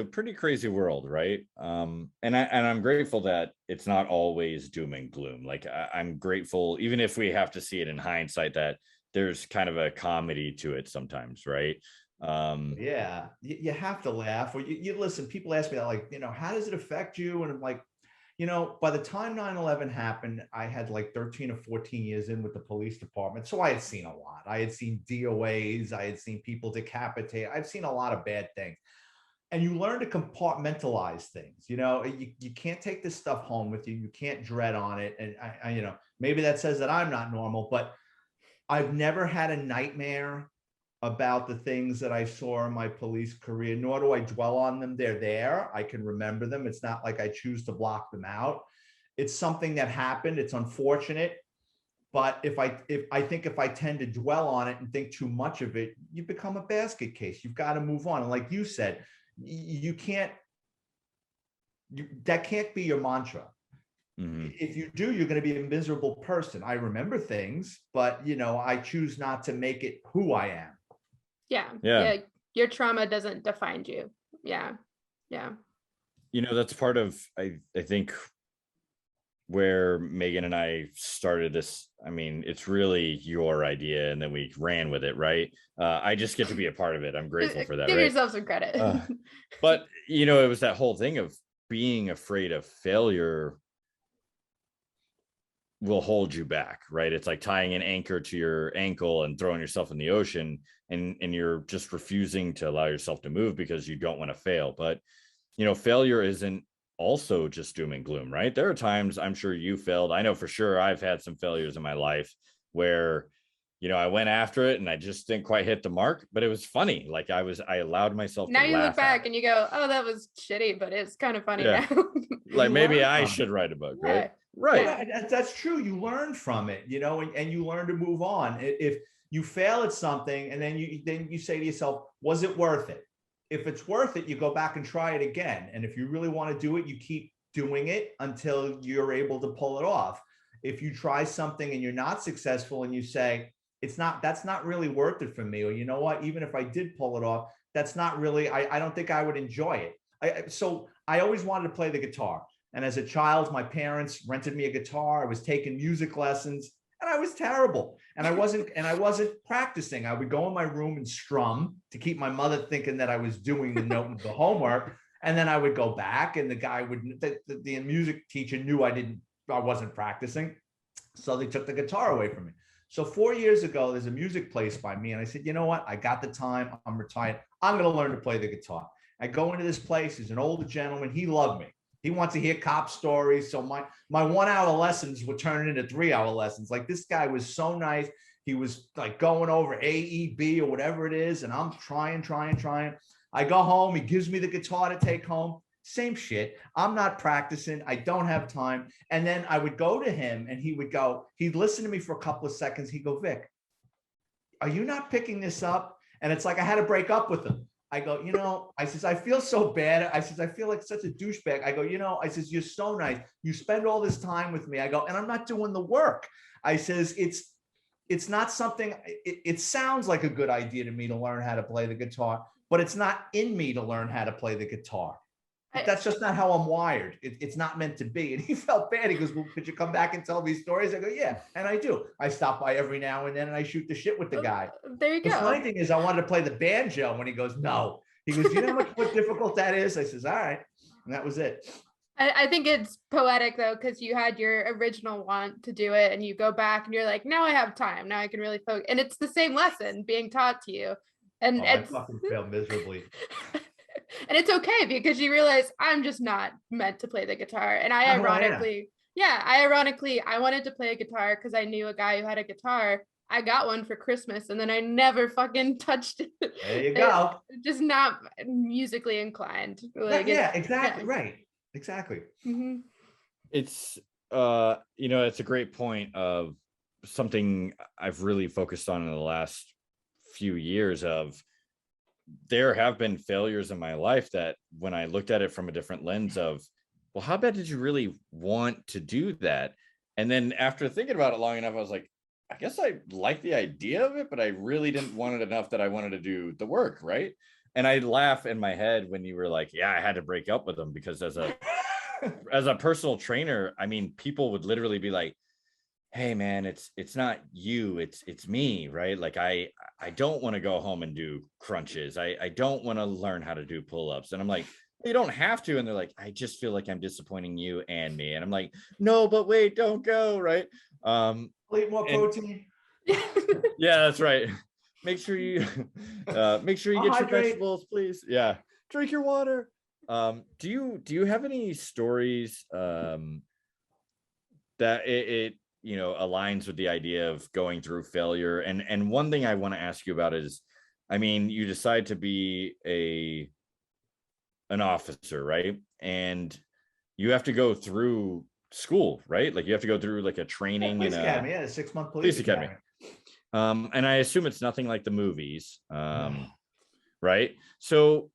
pretty crazy world, right? And I'm grateful that it's not always doom and gloom. Like I'm grateful, even if we have to see it in hindsight, that there's kind of a comedy to it sometimes, right? You have to laugh. Or you listen, people ask me that, like, how does it affect you? And I'm like, by the time 9/11 happened, I had like 13 or 14 years in with the police department. So I had seen a lot. I had seen DOAs. I had seen people decapitate. I've seen a lot of bad things. And you learn to compartmentalize things. You can't take this stuff home with you. You can't dread on it. And I maybe that says that I'm not normal, but I've never had a nightmare about the things that I saw in my police career, nor do I dwell on them. They're there. I can remember them. It's not like I choose to block them out. It's something that happened. It's unfortunate. But if I tend to dwell on it and think too much of it, you become a basket case. You've got to move on. And like you said, that can't be your mantra. Mm-hmm. If you do, you're going to be a miserable person. I remember things, but I choose not to make it who I am. Yeah. Your trauma doesn't define you. Yeah. That's part of, I think, where Megan and I started this. I mean, it's really your idea, and then we ran with it, right? I just get to be a part of it. I'm grateful for that. Give yourself some credit. But it was that whole thing of being afraid of failure will hold you back, right? It's like tying an anchor to your ankle and throwing yourself in the ocean, and you're just refusing to allow yourself to move because you don't want to fail. But failure isn't also just doom and gloom, right? There are times, I'm sure you failed. I know for sure I've had some failures in my life where I went after it and I just didn't quite hit the mark, but it was funny. Like I allowed myself now to you look back and you go, oh, that was shitty, but it's kind of funny now. Like maybe I should write a book, right? Right. Yeah, that's true. You learn from it, and you learn to move on. If you fail at something and then you say to yourself, was it worth it? If it's worth it, you go back and try it again. And if you really want to do it, you keep doing it until you're able to pull it off. If you try something and you're not successful and you say, that's not really worth it for me. Or you know what, even if I did pull it off, that's not really, I don't think I would enjoy it. So I always wanted to play the guitar. And as a child, my parents rented me a guitar. I was taking music lessons and I was terrible. And I wasn't practicing. I would go in my room and strum to keep my mother thinking that I was doing the homework. And then I would go back and the music teacher knew I wasn't practicing. So they took the guitar away from me. So 4 years ago, there's a music place by me. And I said, you know what? I got the time. I'm retired. I'm going to learn to play the guitar. I go into this place. He's an older gentleman. He loved me. He wants to hear cop stories. So my 1 hour lessons were turning into 3 hour lessons. Like, this guy was so nice. He was like going over A, E, B, or whatever it is. And I'm trying. I go home. He gives me the guitar to take home. Same shit. I'm not practicing. I don't have time. And then I would go to him and he'd listen to me for a couple of seconds. He'd go, Vic, are you not picking this up? And it's like I had to break up with him. I go, I says, I feel so bad. I says, I feel like such a douchebag. I go, I says, you're so nice. You spend all this time with me. I go, and I'm not doing the work. I says, it's not something, it sounds like a good idea to me to learn how to play the guitar, but it's not in me to learn how to play the guitar. That's just not how I'm wired. It's not meant to be. And he felt bad. He goes, well, could you come back and tell these stories? I go, yeah. And I do. I stop by every now and then and I shoot the shit with the guy. There you go. The funny thing is I wanted to play the banjo when he goes, no. He goes, you know what difficult that is? I says, all right. And that was it. I think it's poetic though, because you had your original want to do it and you go back and you're like, now I have time. Now I can really focus. And it's the same lesson being taught to you. And I fucking failed miserably. And it's okay because you realize I'm just not meant to play the guitar. And I wanted to play a guitar because I knew a guy who had a guitar. I got one for Christmas and then I never fucking touched it. There you go. Just not musically inclined. Like, yeah, exactly. Yeah. Right. Exactly. Mm-hmm. It's it's a great point of something I've really focused on in the last few years of there have been failures in my life that when I looked at it from a different lens of, well, how bad did you really want to do that? And then after thinking about it long enough, I was like, I guess I like the idea of it, but I really didn't want it enough that I wanted to do the work. Right. And I laugh in my head when you were like, yeah, I had to break up with him because as a personal trainer, I mean, people would literally be like, hey man, it's not you, it's me, right? Like I don't want to go home and do crunches. I don't want to learn how to do pull-ups. And I'm like, you don't have to. And they're like, I just feel like I'm disappointing you and me. And I'm like, no, but wait, don't go, right? Eat more protein. Yeah, that's right. Make sure you get your vegetables, please. Yeah, drink your water. Do you have any stories that it aligns with the idea of going through failure? And one thing I want to ask you about is, I mean, you decide to be an officer, right? And you have to go through school, right? Like you have to go through like a training police academy, a 6-month police academy. And I assume it's nothing like the movies, right? So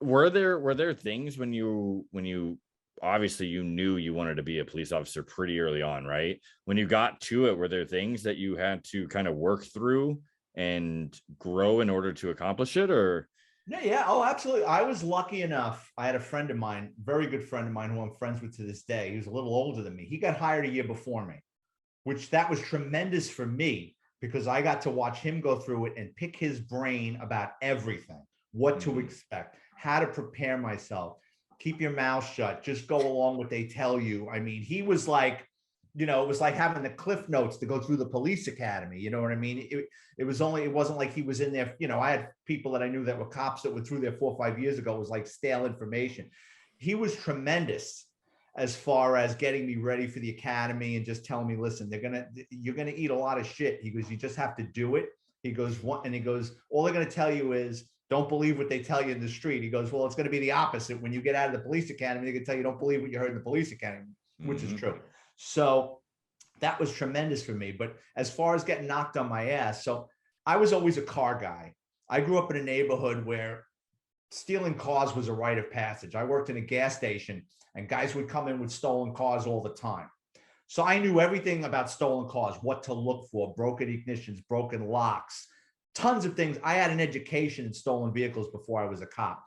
were there things when you obviously you knew you wanted to be a police officer pretty early on, right? When you got to it, were there things that you had to kind of work through and grow in order to accomplish it? Or yeah. Oh, absolutely. I was lucky enough. I had a friend of mine, very good friend of mine who I'm friends with to this day. He was a little older than me. He got hired a year before me, which that was tremendous for me because I got to watch him go through it and pick his brain about everything, what to expect, how to prepare myself. Keep your mouth shut. Just go along what they tell you. I mean, he was like, it was like having the cliff notes to go through the police academy. You know what I mean? It wasn't like he was in there. I had people that I knew that were cops that were through there 4 or 5 years ago. It was like stale information. He was tremendous as far as getting me ready for the academy and just telling me, listen, you're going to eat a lot of shit. He goes, you just have to do it. He goes, what? And he goes, all they're going to tell you is, don't believe what they tell you in the street. He goes, well, it's going to be the opposite. When you get out of the police academy, they can tell you don't believe what you heard in the police academy, which is true. So that was tremendous for me. But as far as getting knocked on my ass, so I was always a car guy. I grew up in a neighborhood where stealing cars was a rite of passage. I worked in a gas station and guys would come in with stolen cars all the time. So I knew everything about stolen cars, what to look for, broken ignitions, broken locks, tons of things. I had an education in stolen vehicles before I was a cop.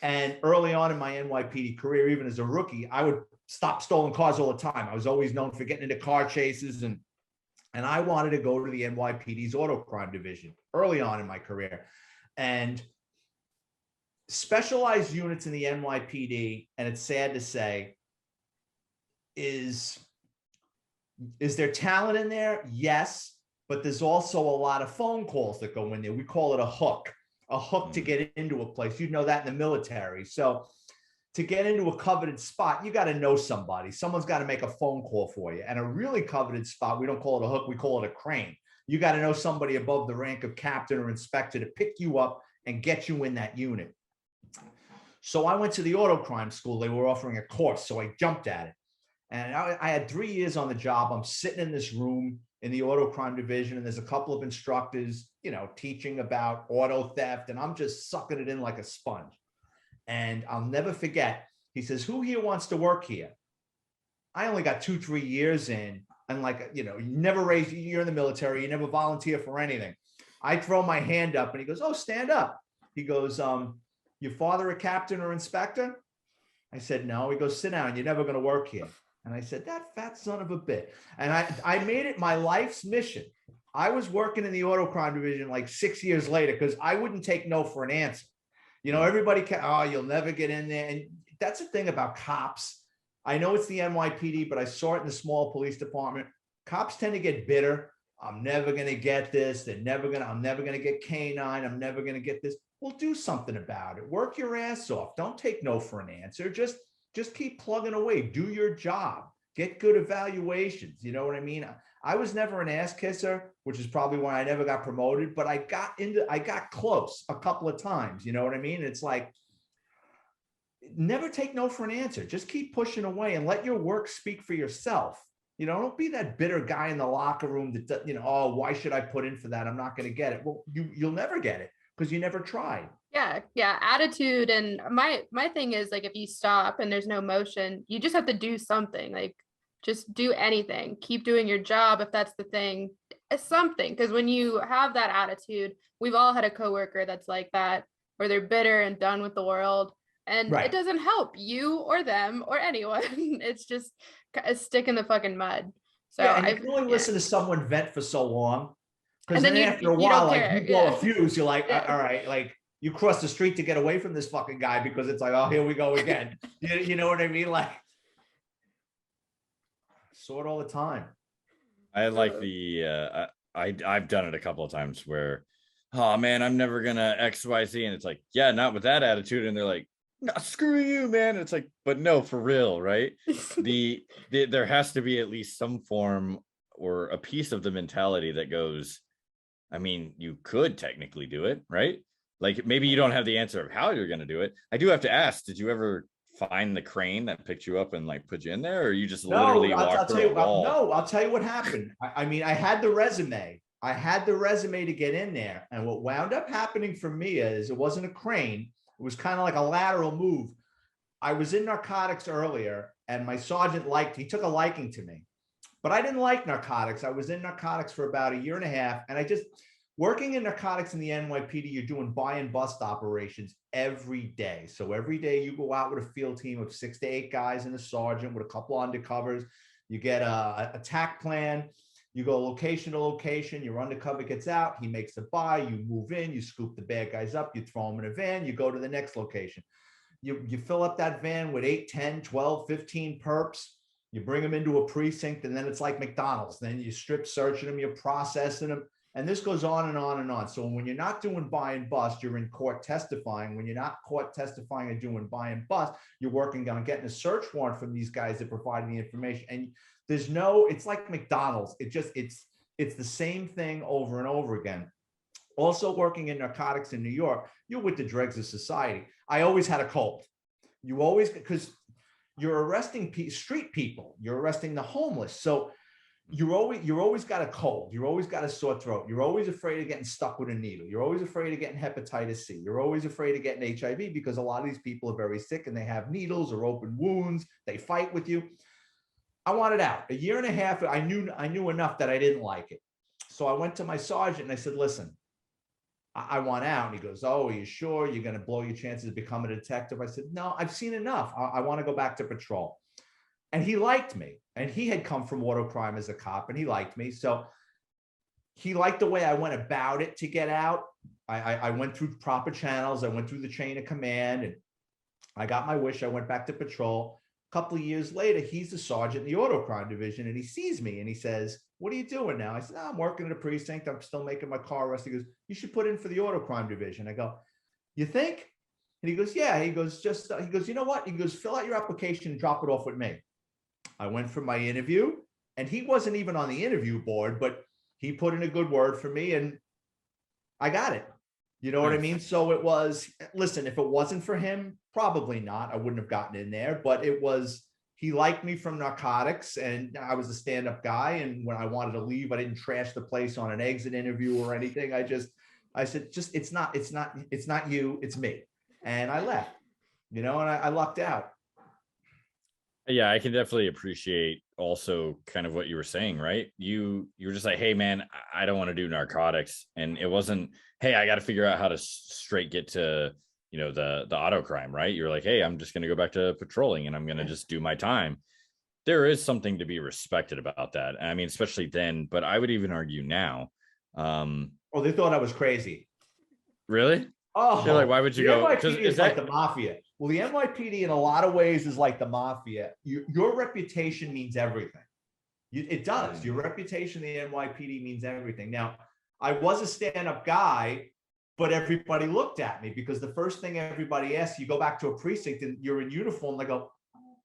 And early on in my NYPD career, even as a rookie, I would stop stolen cars all the time. I was always known for getting into car chases, and I wanted to go to the NYPD's auto crime division early on in my career. And specialized units in the NYPD, and it's sad to say, is there talent in there? Yes, but there's also a lot of phone calls that go in there. We call it a hook to get into a place. You'd know that in the military. So to get into a coveted spot, you got to know somebody. Someone's got to make a phone call for you. And a really coveted spot, we don't call it a hook, we call it a crane. You got to know somebody above the rank of captain or inspector to pick you up and get you in that unit. So I went to the auto crime school. They were offering a course, so I jumped at it. And I had 3 years on the job. I'm sitting in this room in the auto crime division, and there's a couple of instructors, you know, teaching about auto theft, and I'm just sucking it in like a sponge. And I'll never forget, he says, who here wants to work here? I only got 2-3 years in, and like, you know, you're in the military, you never volunteer for anything. I throw my hand up and he goes, oh, stand up. He goes, your father a captain or inspector? I said, no. He goes, sit down, you're never going to work here. And I said, that fat son of a bitch. And I made it my life's mission. I was working in the auto crime division like 6 years later because I wouldn't take no for an answer. You know, everybody can, oh, you'll never get in there. And that's the thing about cops. I know it's the NYPD, but I saw it in the small police department. Cops tend to get bitter. I'm never going to get this. I'm never going to get canine. I'm never going to get this. Well, do something about it. Work your ass off. Don't take no for an answer. Just keep plugging away. Do your job. Get good evaluations. You know what I mean? I was never an ass kisser, which is probably why I never got promoted, but I got close a couple of times. You know what I mean? It's like, never take no for an answer. Just keep pushing away and let your work speak for yourself. You know, don't be that bitter guy in the locker room that, you know, oh, why should I put in for that? I'm not going to get it. Well, you'll never get it because you never tried. Yeah. Attitude. And my thing is, like, if you stop and there's no motion, you just have to do something. Like, just do anything. Keep doing your job if that's the thing. Something. Because when you have that attitude, we've all had a coworker that's like that, where they're bitter and done with the world. And It doesn't help you or them or anyone. It's just a stick in the fucking mud. So yeah, and you can only listen to someone vent for so long. Because then after a you while, don't like care. you blow a fuse, you're like, all right, like you cross the street to get away from this fucking guy because it's like, oh, here we go again. You know what I mean? Like, saw it all the time. I like I've done it a couple of times where, oh man, I'm never gonna XYZ, and it's like, yeah, not with that attitude, and they're like, no, screw you, man. It's like, but no, for real, right? There has to be at least some form or a piece of the mentality that goes, I mean, you could technically do it, right? Like, maybe you don't have the answer of how you're going to do it. I do have to ask, did you ever find the crane that picked you up and like put you in there, or you just literally walked through a wall? No, I'll tell you what happened. I mean, I had the resume. I had the resume to get in there. And what wound up happening for me is it wasn't a crane. It was kind of like a lateral move. I was in narcotics earlier, and my sergeant he took a liking to me. But I didn't like narcotics. I was in narcotics for about 1.5 years. And working in narcotics in the NYPD, you're doing buy and bust operations every day. So every day you go out with a field team of 6 to 8 guys and a sergeant with a couple undercovers. You get a attack plan. You go location to location. Your undercover gets out. He makes a buy. You move in. You scoop the bad guys up. You throw them in a van. You go to the next location. You fill up that van with 8, 10, 12, 15 perps. You bring them into a precinct, and then it's like McDonald's. Then you strip searching them. You're processing them. And this goes on and on and on. So when you're not doing buy and bust, you're in court testifying. When you're not court testifying and doing buy and bust, you're working on getting a search warrant from these guys that provide the information. And it's like McDonald's. It's the same thing over and over again. Also working in narcotics in New York, you're with the dregs of society. I always had a cold. Because you're arresting street people, you're arresting the homeless. So you're always got a cold. You're always got a sore throat. You're always afraid of getting stuck with a needle. You're always afraid of getting hepatitis C. You're always afraid of getting HIV because a lot of these people are very sick and they have needles or open wounds. They fight with you. I wanted out. A year and a half, I knew enough that I didn't like it. So I went to my sergeant and I said, listen, I want out. And he goes, oh, are you sure you're going to blow your chances of becoming a detective? I said, no, I've seen enough. I want to go back to patrol. And he liked me. And he had come from auto crime as a cop, and he liked me. So he liked the way I went about it to get out. I went through proper channels. I went through the chain of command, and I got my wish. I went back to patrol. A couple of years later, he's the sergeant in the auto crime division, and he sees me and he says, what are you doing now? I said, oh, I'm working at a precinct. I'm still making my car arrest. He goes, you should put in for the auto crime division. I go, you think? And he goes, yeah. He goes, he goes, you know what? He goes, fill out your application and drop it off with me. I went for my interview, and he wasn't even on the interview board, but he put in a good word for me and I got it. You know what I mean? So it was, listen, if it wasn't for him, probably not. I wouldn't have gotten in there, but it was, he liked me from narcotics, and I was a stand-up guy. And when I wanted to leave, I didn't trash the place on an exit interview or anything. I said, it's not you, it's me. And I left, you know, and I lucked out. Yeah, I can definitely appreciate also kind of what you were saying, right? You were just like, hey man, I don't want to do narcotics. And it wasn't, hey, I got to figure out how to straight get to, you know, the auto crime, right? You're like, hey, I'm just going to go back to patrolling and I'm going to just do my time. There is something to be respected about that. I mean, especially then, but I would even argue now. Oh, they thought I was crazy. Really? Oh, they're like, why would you go? NYPD is like the mafia. Well, the NYPD in a lot of ways is like the mafia. Your reputation means everything. It does. Your reputation in the NYPD means everything. Now, I was a stand-up guy, but everybody looked at me because the first thing everybody asks, you go back to a precinct and you're in uniform. They go,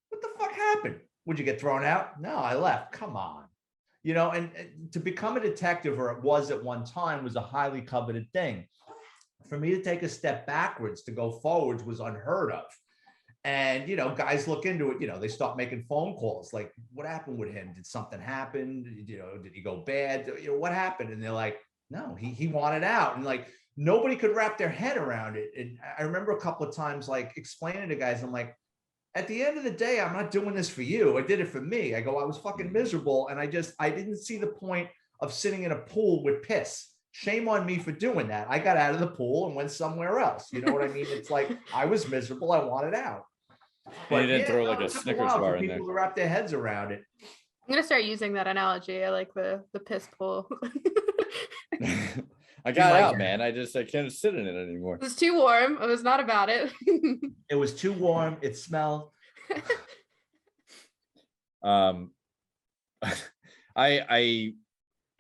what the fuck happened? Would you get thrown out? No, I left. Come on. You know, and to become a detective, or it was at one time, was a highly coveted thing. For me to take a step backwards to go forwards was unheard of. And, you know, guys look into it, you know, they start making phone calls like, what happened with him? Did something happen? You know, did he go bad? You know, what happened? And they're like, no, he wanted out. And like, nobody could wrap their head around it. And I remember a couple of times, like explaining to guys, I'm like, at the end of the day, I'm not doing this for you. I did it for me. I go, I was fucking miserable. And I didn't see the point of sitting in a pool with piss. Shame on me for doing that. I got out of the pool and went somewhere else. You know what I mean? It's like, I was miserable. I wanted out. But you didn't throw like a Snickers bar in there. People to wrap their heads around it. I'm gonna start using that analogy. I like the piss pool. I got out, man. I can't sit in it anymore. It was too warm. I was not about it. It was too warm. It smelled. I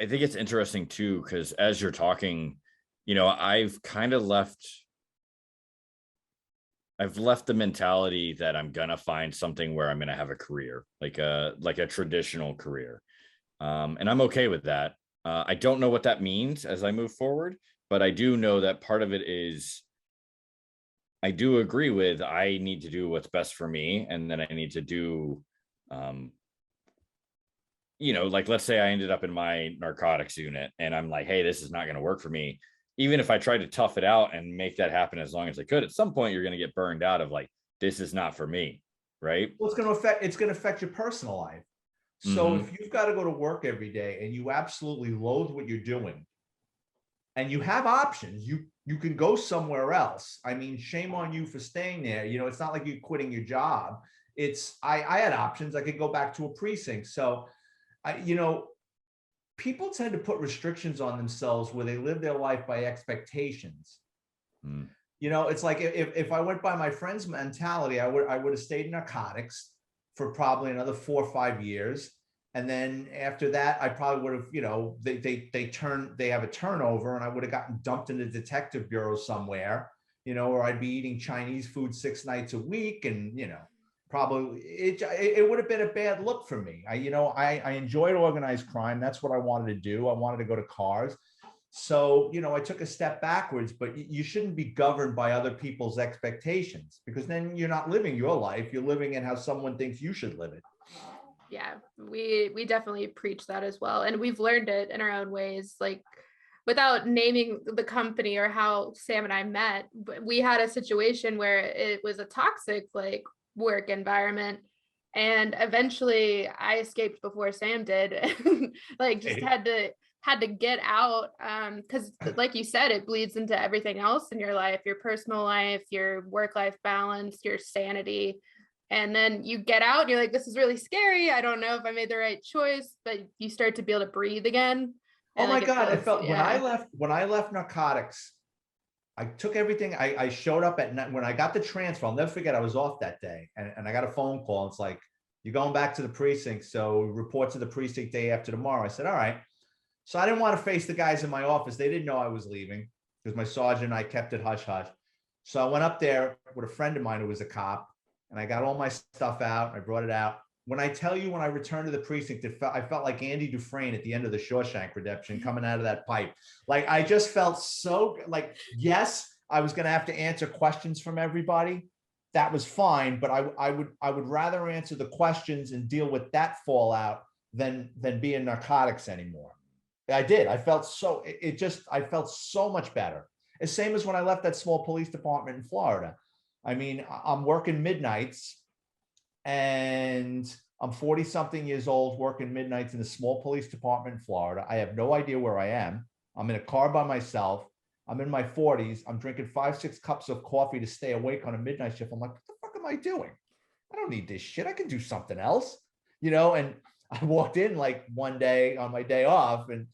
think it's interesting too, because as you're talking, you know, I've left the mentality that I'm gonna find something where I'm gonna have a career, like a traditional career, and I'm okay with that. I don't know what that means as I move forward, but I do know that part of it is I do agree with I need to do what's best for me, and then I need to do you know, like let's say I ended up in my narcotics unit and I'm like, hey, this is not going to work for me. Even if I tried to tough it out and make that happen as long as I could, at some point you're going to get burned out of like, this is not for me. Right. Well, it's going to affect your personal life. So if you've got to go to work every day and you absolutely loathe what you're doing and you have options, you can go somewhere else. I mean, shame on you for staying there. You know, it's not like you're quitting your job. I had options. I could go back to a precinct. So you know, people tend to put restrictions on themselves where they live their life by expectations. You know, it's like if I went by my friend's mentality, I would have stayed in narcotics for probably another 4 or 5 years. And then after that, I probably would have, you know, they have a turnover and I would have gotten dumped in the detective bureau somewhere, you know, or I'd be eating Chinese food 6 nights a week. And, you know, probably it would have been a bad look for me. I enjoyed organized crime. That's what I wanted to do. I wanted to go to cars. So, you know, I took a step backwards, but you shouldn't be governed by other people's expectations, because then you're not living your life. You're living in how someone thinks you should live it. Yeah, we definitely preach that as well. And we've learned it in our own ways, like without naming the company or how Sam and I met, but we had a situation where it was a toxic like work environment. And eventually I escaped before Sam did. Like just had to get out, because like you said, it bleeds into everything else in your life, your personal life, your work-life balance, your sanity. And then you get out and you're like, this is really scary. I don't know if I made the right choice, but you start to be able to breathe again. Oh my God. I felt yeah. when I left narcotics, I took everything. I showed up at night when I got the transfer. I'll never forget. I was off that day, and I got a phone call. It's like, you're going back to the precinct, so report to the precinct day after tomorrow. I said, all right. So I didn't want to face the guys in my office. They didn't know I was leaving because my sergeant and I kept it hush hush. So I went up there with a friend of mine who was a cop, and I got all my stuff out. I brought it out. When I tell you, when I returned to the precinct, I felt like Andy Dufresne at the end of the Shawshank Redemption coming out of that pipe. Like, I just felt so like, yes, I was going to have to answer questions from everybody. That was fine, but I would rather answer the questions and deal with that fallout than be in narcotics anymore. I did. I felt so, I felt so much better. The same as when I left that small police department in Florida. I mean, I'm working midnights, and I'm 40 something years old working midnights in a small police department in Florida. I have no idea where I am. I'm in a car by myself. I'm in my 40s. I'm drinking 5-6 cups of coffee to stay awake on a midnight shift. I'm like, what the fuck am I doing? I don't need this shit. I can do something else, and I walked in like one day on my day off, and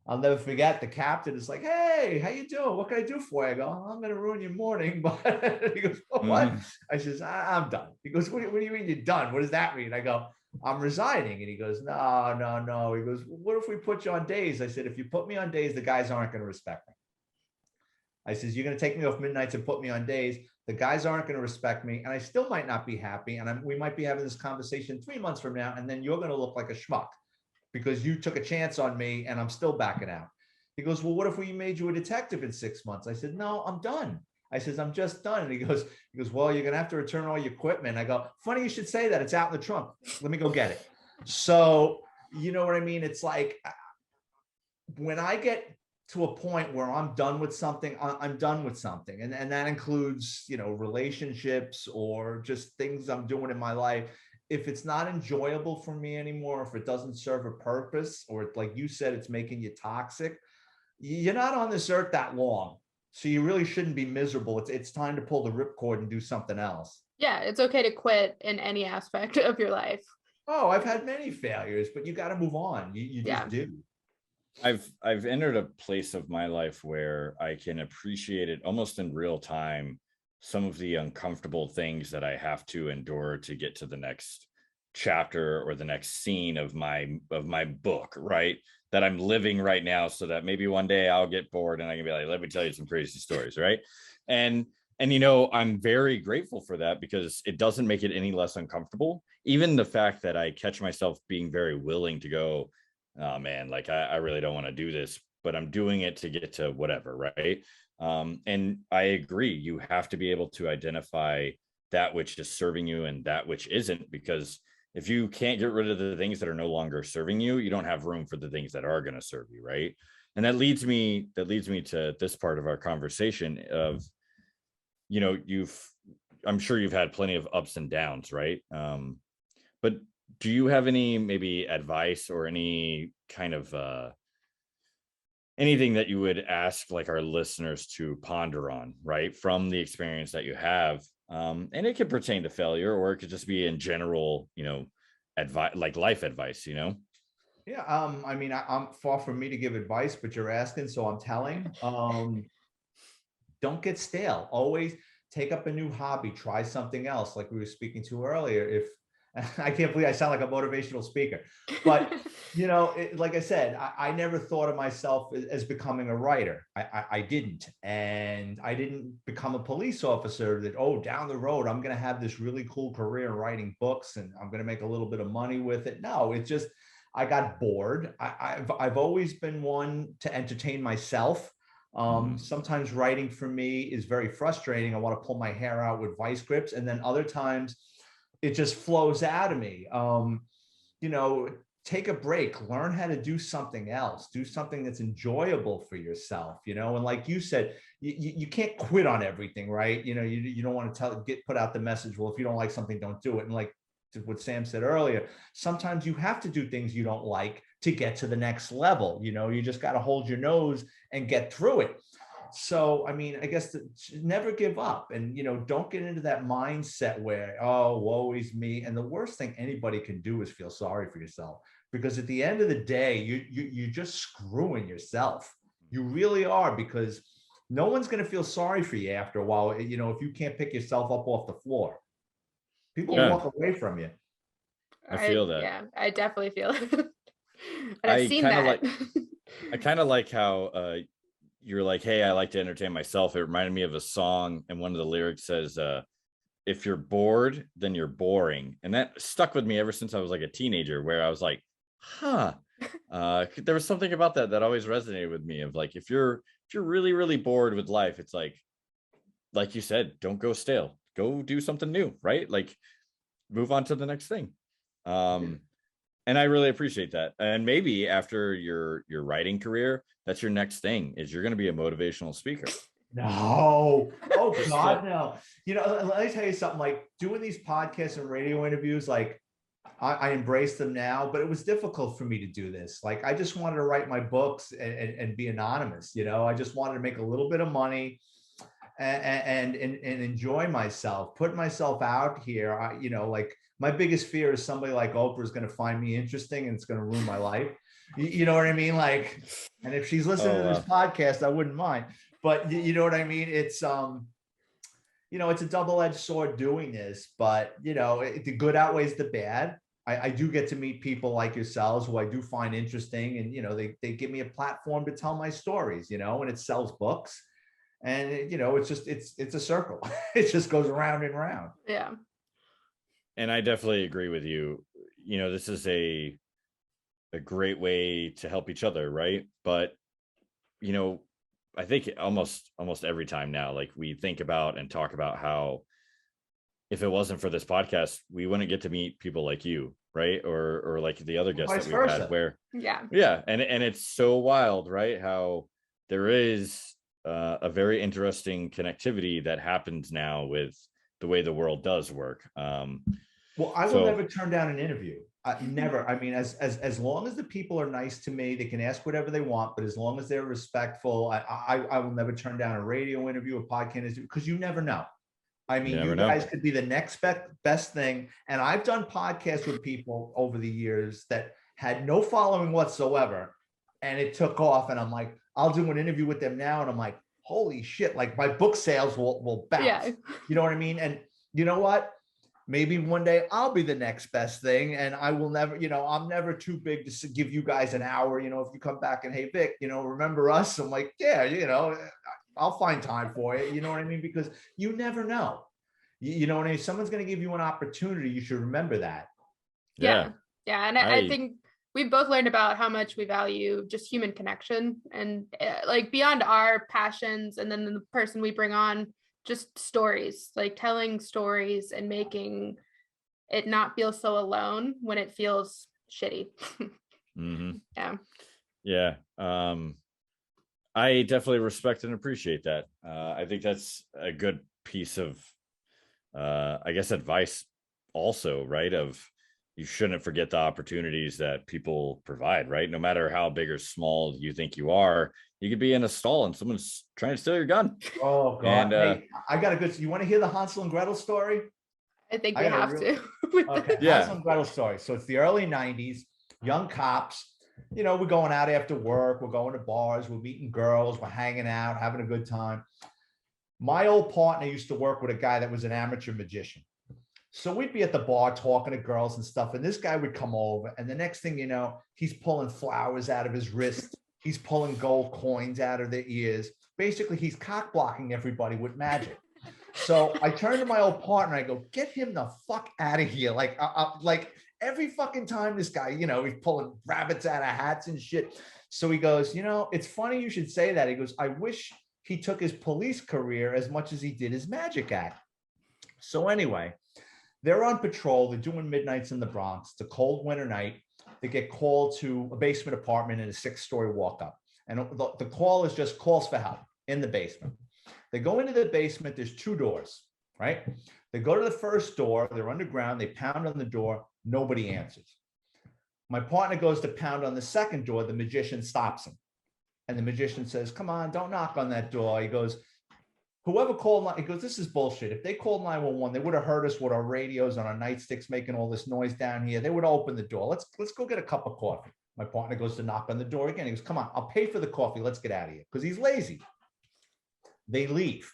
I'll never forget, the captain is like, hey, how you doing? What can I do for you? I go, I'm going to ruin your morning. But he goes, what? I says, I'm done. He goes, what do you mean you're done? What does that mean? I go, I'm resigning. And he goes, no. He goes, what if we put you on days? I said, if you put me on days, the guys aren't going to respect me. I says, you're going to take me off midnights and put me on days. The guys aren't going to respect me. And I still might not be happy. And we might be having this conversation 3 months from now. And then you're going to look like a schmuck, because you took a chance on me and I'm still backing out. He goes, well, what if we made you a detective in 6 months? I said, no, I'm done. I says, I'm just done. And he goes, well, you're going to have to return all your equipment. I go, funny you should say that. It's out in the trunk. Let me go get it. So, you know what I mean? It's like, when I get to a point where I'm done with something, I'm done with something. And that includes, relationships or just things I'm doing in my life. If it's not enjoyable for me anymore, if it doesn't serve a purpose, or like you said, it's making you toxic, you're not on this earth that long. So you really shouldn't be miserable. It's time to pull the ripcord and do something else. Yeah, it's okay to quit in any aspect of your life. Oh, I've had many failures, but you got to move on. You just do. I've entered a place of my life where I can appreciate it almost in real time, some of the uncomfortable things that I have to endure to get to the next chapter or the next scene of my book, right? That I'm living right now, so that maybe one day I'll get bored and I can be like, let me tell you some crazy stories, right? And I'm very grateful for that, because it doesn't make it any less uncomfortable. Even the fact that I catch myself being very willing to go, oh man, like I really don't want to do this, but I'm doing it to get to whatever, right? And I agree, you have to be able to identify that which is serving you and that which isn't, because if you can't get rid of the things that are no longer serving you, you don't have room for the things that are going to serve you, right? And that leads me to this part of our conversation of, I'm sure you've had plenty of ups and downs, right? But do you have any maybe advice or any kind of anything that you would ask like our listeners to ponder on, right, from the experience that you have? And it could pertain to failure, or it could just be in general, advice, like life advice, Yeah. I mean, I'm far from me to give advice, but you're asking, so I'm telling. Don't get stale. Always take up a new hobby, try something else. Like we were speaking to earlier, if I can't believe I sound like a motivational speaker, but like I said, I never thought of myself as becoming a writer. I didn't. And I didn't become a police officer that, down the road, I'm going to have this really cool career writing books and I'm going to make a little bit of money with it. No, it's just, I got bored. I've always been one to entertain myself. Sometimes writing for me is very frustrating. I want to pull my hair out with vice grips. And then other times it just flows out of me. Take a break, learn how to do something else, do something that's enjoyable for yourself, and like you said, you can't quit on everything, right? You don't want to put out the message, well, if you don't like something, don't do it. And like, what Sam said earlier, sometimes you have to do things you don't like to get to the next level. You just got to hold your nose and get through it. So, I mean, I guess never give up, and, don't get into that mindset where, oh, woe is me. And the worst thing anybody can do is feel sorry for yourself, because at the end of the day, you're just screwing yourself. You really are, because no one's going to feel sorry for you after a while. If you can't pick yourself up off the floor, people walk away from you. I feel that. Yeah, I definitely feel it. And I've seen that. I kind of like how you're like, hey, I like to entertain myself. It reminded me of a song, and one of the lyrics says, if you're bored, then you're boring. And that stuck with me ever since I was like a teenager, where I was like, there was something about that always resonated with me, of like, if you're really, really bored with life, it's like you said, don't go stale, go do something new, right? Like, move on to the next thing. And I really appreciate that. And maybe after your writing career, that's your next thing, is you're going to be a motivational speaker. No. Oh God, no. Let me tell you something, like doing these podcasts and radio interviews, like I embrace them now, but it was difficult for me to do this. Like, I just wanted to write my books and be anonymous. I just wanted to make a little bit of money and enjoy myself, put myself out here. Like, my biggest fear is somebody like Oprah is going to find me interesting and it's going to ruin my life. You know what I mean? Like, and if she's listening to this podcast, I wouldn't mind. But you know what I mean? It's it's a double-edged sword doing this, but the good outweighs the bad. I do get to meet people like yourselves who I do find interesting, and they give me a platform to tell my stories, and it sells books, and it's a circle. It just goes around and round. Yeah. And I definitely agree with you. This is a great way to help each other, right? But I think almost every time now, like, we think about and talk about how if it wasn't for this podcast, we wouldn't get to meet people like you, right? Or like the other guests that we've had, where and it's so wild, right? How there is a very interesting connectivity that happens now with the way the world does work. Well, I will never turn down an interview. Never. I mean, as long as the people are nice to me, they can ask whatever they want, but as long as they're respectful, I will never turn down a radio interview, a podcast interview, because you never know. I mean, you guys could be the next best thing. And I've done podcasts with people over the years that had no following whatsoever, and it took off. And I'm like, I'll do an interview with them now, and I'm like, holy shit! Like, my book sales will bounce. Yeah. You know what I mean? And you know what? Maybe one day I'll be the next best thing, and I will never, I'm never too big to give you guys an hour. If you come back and, hey, Vic, remember us? I'm like, yeah, I'll find time for it. You know what I mean? Because you never know. You know what I mean? Someone's going to give you an opportunity. You should remember that. Yeah. Yeah. And I think we both learned about how much we value just human connection, and like beyond our passions, and then the person we bring on, just stories, like telling stories and making it not feel so alone when it feels shitty. Mm-hmm. Yeah. Yeah. I definitely respect and appreciate that. I think that's a good piece of, I guess, advice also, right? Of, you shouldn't forget the opportunities that people provide, right? No matter how big or small you think you are, you could be in a stall and someone's trying to steal your gun. Oh God! And, hey, I got a good. You want to hear the Hansel and Gretel story? I think we have to. Okay, yeah. Hansel and Gretel story. So it's the early '90s. Young cops. We're going out after work. We're going to bars. We're meeting girls. We're hanging out, having a good time. My old partner used to work with a guy that was an amateur magician. So we'd be at the bar talking to girls and stuff, and this guy would come over, and the next thing you know, he's pulling flowers out of his wrist. He's pulling gold coins out of their ears. Basically, he's cock blocking everybody with magic. So I turned to my old partner. I go, get him the fuck out of here. Like every fucking time this guy, he's pulling rabbits out of hats and shit. So he goes, it's funny you should say that. He goes, I wish he took his police career as much as he did his magic act. So anyway, they're on patrol. They're doing midnights in the Bronx. It's a cold winter night. They get called to a basement apartment in a 6-story walk up. And the call is just calls for help in the basement. They go into the basement. There's 2 doors. right? They go to the first door, they're underground, they pound on the door, nobody answers. My partner goes to pound on the second door, the magician stops him. And the magician says, come on, don't knock on that door. He goes, whoever called, he goes, this is bullshit. If they called 911, they would have heard us with our radios on our nightsticks making all this noise down here. They would open the door. Let's go get a cup of coffee. My partner goes to knock on the door again. He goes, come on, I'll pay for the coffee. Let's get out of here. Because he's lazy. They leave.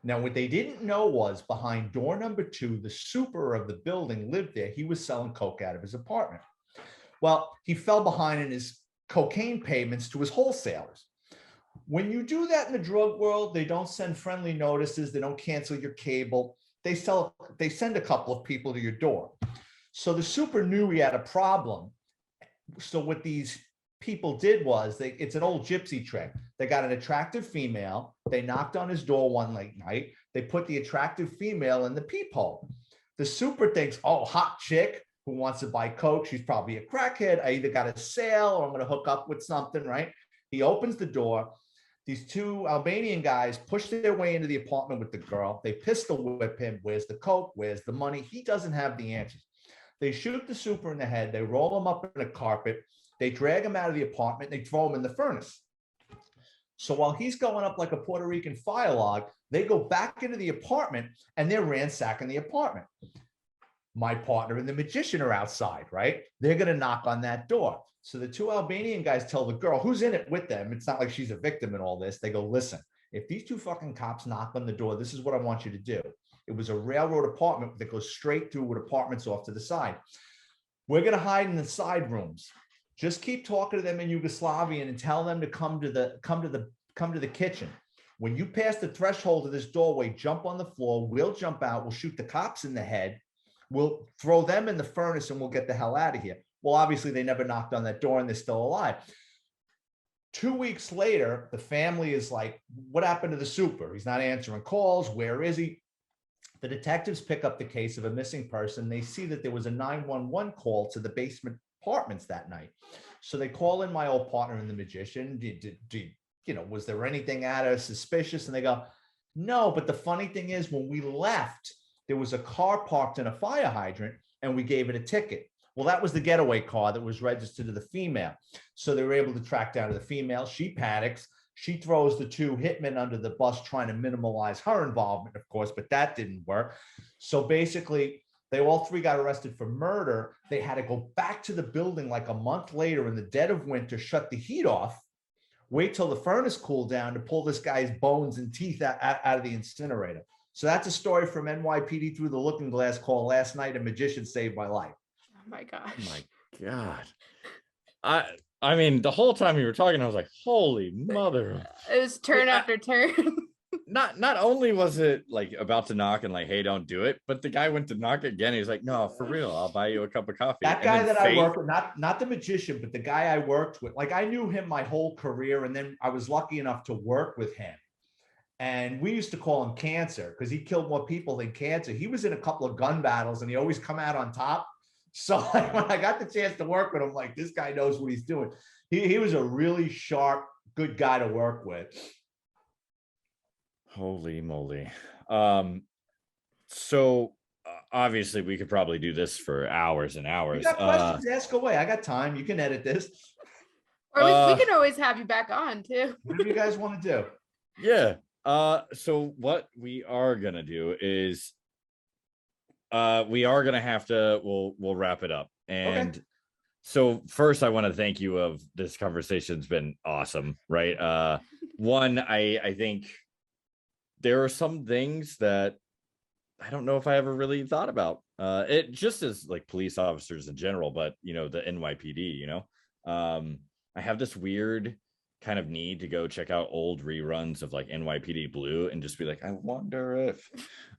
Now, what they didn't know was behind door number 2, the super of the building lived there. He was selling coke out of his apartment. Well, he fell behind in his cocaine payments to his wholesalers. When you do that in the drug world, they don't send friendly notices. They don't cancel your cable. They send a couple of people to your door. So the super knew he had a problem. So what these people did was, it's an old gypsy trick. They got an attractive female. They knocked on his door one late night. They put the attractive female in the peephole. The super thinks, oh, hot chick who wants to buy coke. She's probably a crackhead. I either got a sale or I'm going to hook up with something, right? He opens the door. These 2 Albanian guys push their way into the apartment with the girl. They pistol whip him. Where's the coke? Where's the money? He doesn't have the answers. They shoot the super in the head. They roll him up in a carpet. They drag him out of the apartment. They throw him in the furnace. So while he's going up like a Puerto Rican fire log, they go back into the apartment and they're ransacking the apartment. My partner and the magician are outside, right? They're going to knock on that door. So the 2 Albanian guys tell the girl who's in it with them. It's not like she's a victim in all this. They go, listen, if these 2 fucking cops knock on the door, this is what I want you to do. It was a railroad apartment that goes straight through with apartments off to the side. We're going to hide in the side rooms. Just keep talking to them in Yugoslavian and tell them to come to the kitchen. When you pass the threshold of this doorway, jump on the floor. We'll jump out. We'll shoot the cops in the head. We'll throw them in the furnace and we'll get the hell out of here. Well, obviously they never knocked on that door and they're still alive. 2 weeks later, the family is like, what happened to the super? He's not answering calls. Where is he? The detectives pick up the case of a missing person. They see that there was a 911 call to the basement apartments that night. So they call in my old partner and the magician. Was there anything out of suspicious? And they go, no. But the funny thing is, when we left, there was a car parked in a fire hydrant and we gave it a ticket. Well, that was the getaway car that was registered to the female. So they were able to track down to the female. She panics. She throws the 2 hitmen under the bus, trying to minimize her involvement, of course, but that didn't work. So basically, they all 3 got arrested for murder. They had to go back to the building like a month later in the dead of winter, shut the heat off, wait till the furnace cooled down to pull this guy's bones and teeth out of the incinerator. So that's a story from NYPD Through the Looking Glass called Last Night a Magician Saved My Life. Oh my gosh. Oh my God. I mean, the whole time you were talking, I was like, holy mother. It was turn after turn. Not only was it like about to knock and like, hey, don't do it, but the guy went to knock again. He's like, no, for real, I'll buy you a cup of coffee. That guy that I worked with, not the magician, but the guy I worked with, like I knew him my whole career. And then I was lucky enough to work with him. And we used to call him Cancer because he killed more people than cancer. He was in a couple of gun battles and he always come out on top. So like, when I got the chance to work with him, like this guy knows what he's doing. He was a really sharp, good guy to work with. Holy moly. So obviously we could probably do this for hours and hours. You got questions, ask away. I got time. You can edit this. Or we can always have you back on too. What do you guys want to do? Yeah. So what we are going to do is we are going to have to, we'll wrap it up. And okay. So first I want to thank you of this conversation's been awesome, right? One, I think there are some things that I don't know if I ever really thought about. It just as like police officers in general, but the NYPD, I have this weird kind of need to go check out old reruns of like NYPD Blue and just be like, I wonder if,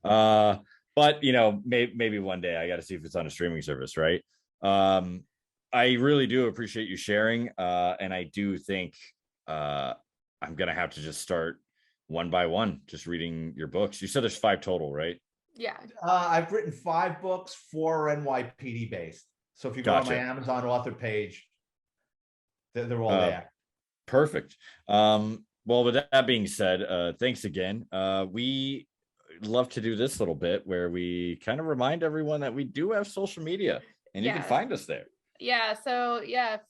but maybe one day I got to see if it's on a streaming service, right? I really do appreciate you sharing, and I do think I'm gonna have to just start one by one, just reading your books. You said there's 5 total, right? Yeah. I've written 5 books, 4 NYPD based. So if you go on my Amazon author page, they're all there. Perfect. Well, with that being said, thanks again. We love to do this little bit where we kind of remind everyone that we do have social media, and you can find us there. Yeah. So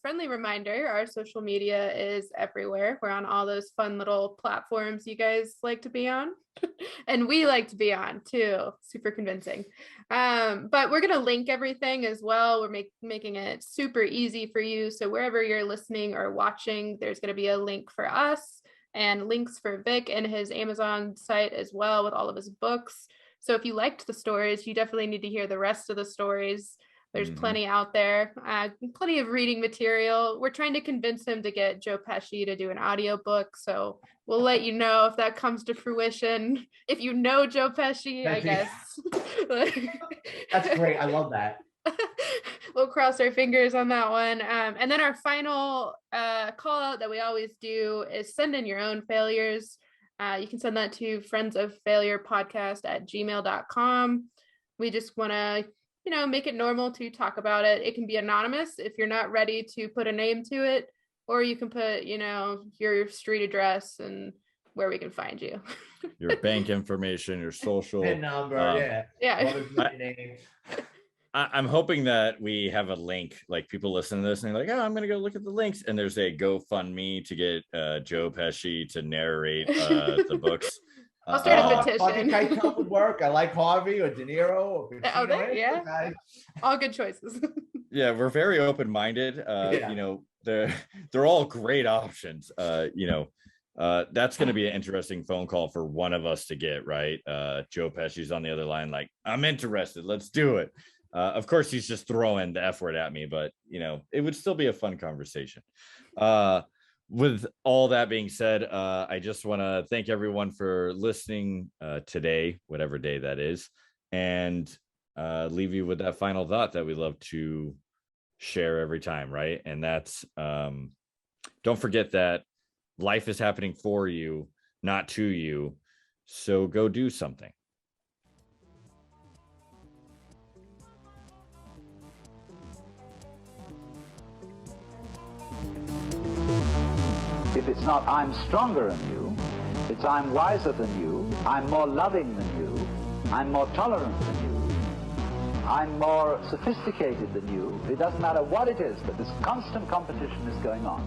friendly reminder, our social media is everywhere. We're on all those fun little platforms you guys like to be on. And we like to be on too. Super convincing. But we're going to link everything as well. We're making it super easy for you. So wherever you're listening or watching, there's going to be a link for us and links for Vic and his Amazon site as well with all of his books. So if you liked the stories, you definitely need to hear the rest of the stories. There's plenty out there, plenty of reading material. We're trying to convince him to get Joe Pesci to do an audiobook. So we'll let you know if that comes to fruition. If you know Joe Pesci, I guess. That's great. I love that. We'll cross our fingers on that one. And then our final call out that we always do is send in your own failures. You can send that to friendsoffailurepodcast@gmail.com. We just want to make it normal to talk about it. It can be anonymous if you're not ready to put a name to it, or you can put, your street address and where we can find you. Your bank information, your social PIN number, I'm hoping that we have a link, like people listen to this and they're like, oh, I'm going to go look at the links. And there's a GoFundMe to get Joe Pesci to narrate the books. I'll start a petition. Harvey Keitel would work. I like Harvey or De Niro. Or Pacino. All good choices. Yeah, we're very open-minded. They're all great options. That's going to be an interesting phone call for one of us to get, right? Joe Pesci's on the other line, like, I'm interested. Let's do it. Of course, he's just throwing the F word at me, but it would still be a fun conversation. With all that being said, I just want to thank everyone for listening today, whatever day that is, and leave you with that final thought that we love to share every time, right? And that's don't forget that life is happening for you, not to you. So go do something. If it's not I'm stronger than you, it's I'm wiser than you, I'm more loving than you, I'm more tolerant than you, I'm more sophisticated than you. It doesn't matter what it is, but this constant competition is going on.